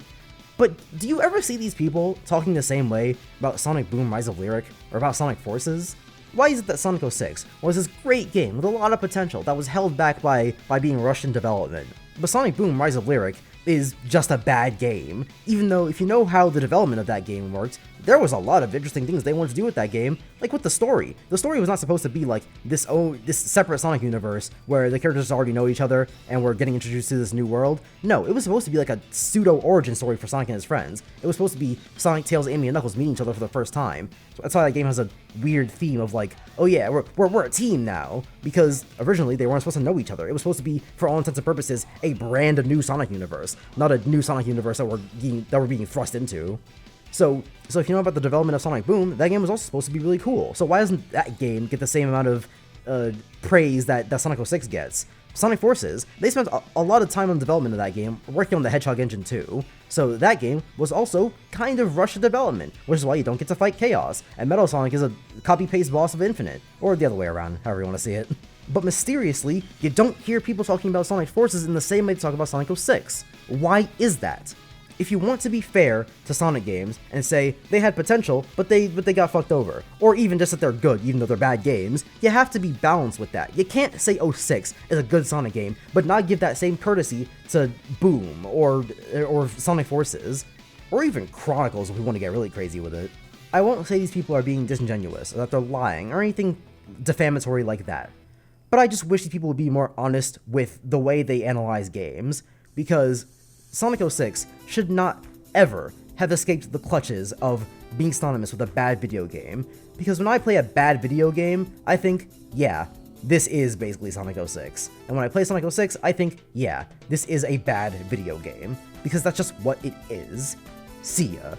But do you ever see these people talking the same way about Sonic Boom Rise of Lyric, or about Sonic Forces? Why is it that Sonic 06 was this great game with a lot of potential that was held back by being rushed in development? But Sonic Boom Rise of Lyric is just a bad game, even though if you know how the development of that game worked, there was a lot of interesting things they wanted to do with that game, like with the story. The story was not supposed to be like this separate Sonic universe where the characters already know each other and we're getting introduced to this new world. No, it was supposed to be like a pseudo-origin story for Sonic and his friends. It was supposed to be Sonic, Tails, Amy, and Knuckles meeting each other for the first time. So that's why that game has a weird theme of like, oh yeah, we're a team now, because originally they weren't supposed to know each other. It was supposed to be, for all intents and purposes, a brand new Sonic universe, not a new Sonic universe that we're being thrust into. So if you know about the development of Sonic Boom, that game was also supposed to be really cool. So why doesn't that game get the same amount of praise that Sonic 06 gets? Sonic Forces, they spent a lot of time on development of that game, working on the Hedgehog engine too. So that game was also kind of rushed development, which is why you don't get to fight Chaos, and Metal Sonic is a copy-paste boss of Infinite, or the other way around, however you want to see it. but mysteriously, you don't hear people talking about Sonic Forces in the same way they talk about Sonic 06. Why is that? If you want to be fair to Sonic games and say they had potential, but they got fucked over, or even just that they're good even though they're bad games, you have to be balanced with that. You can't say 06 is a good Sonic game, but not give that same courtesy to Boom or Sonic Forces, or even Chronicles if we want to get really crazy with it. I won't say these people are being disingenuous, or that they're lying, or anything defamatory like that. But I just wish these people would be more honest with the way they analyze games, because Sonic 06 should not ever have escaped the clutches of being synonymous with a bad video game, because when I play a bad video game, I think, yeah, this is basically Sonic 06. And when I play Sonic 06, I think, yeah, this is a bad video game, because that's just what it is. See ya.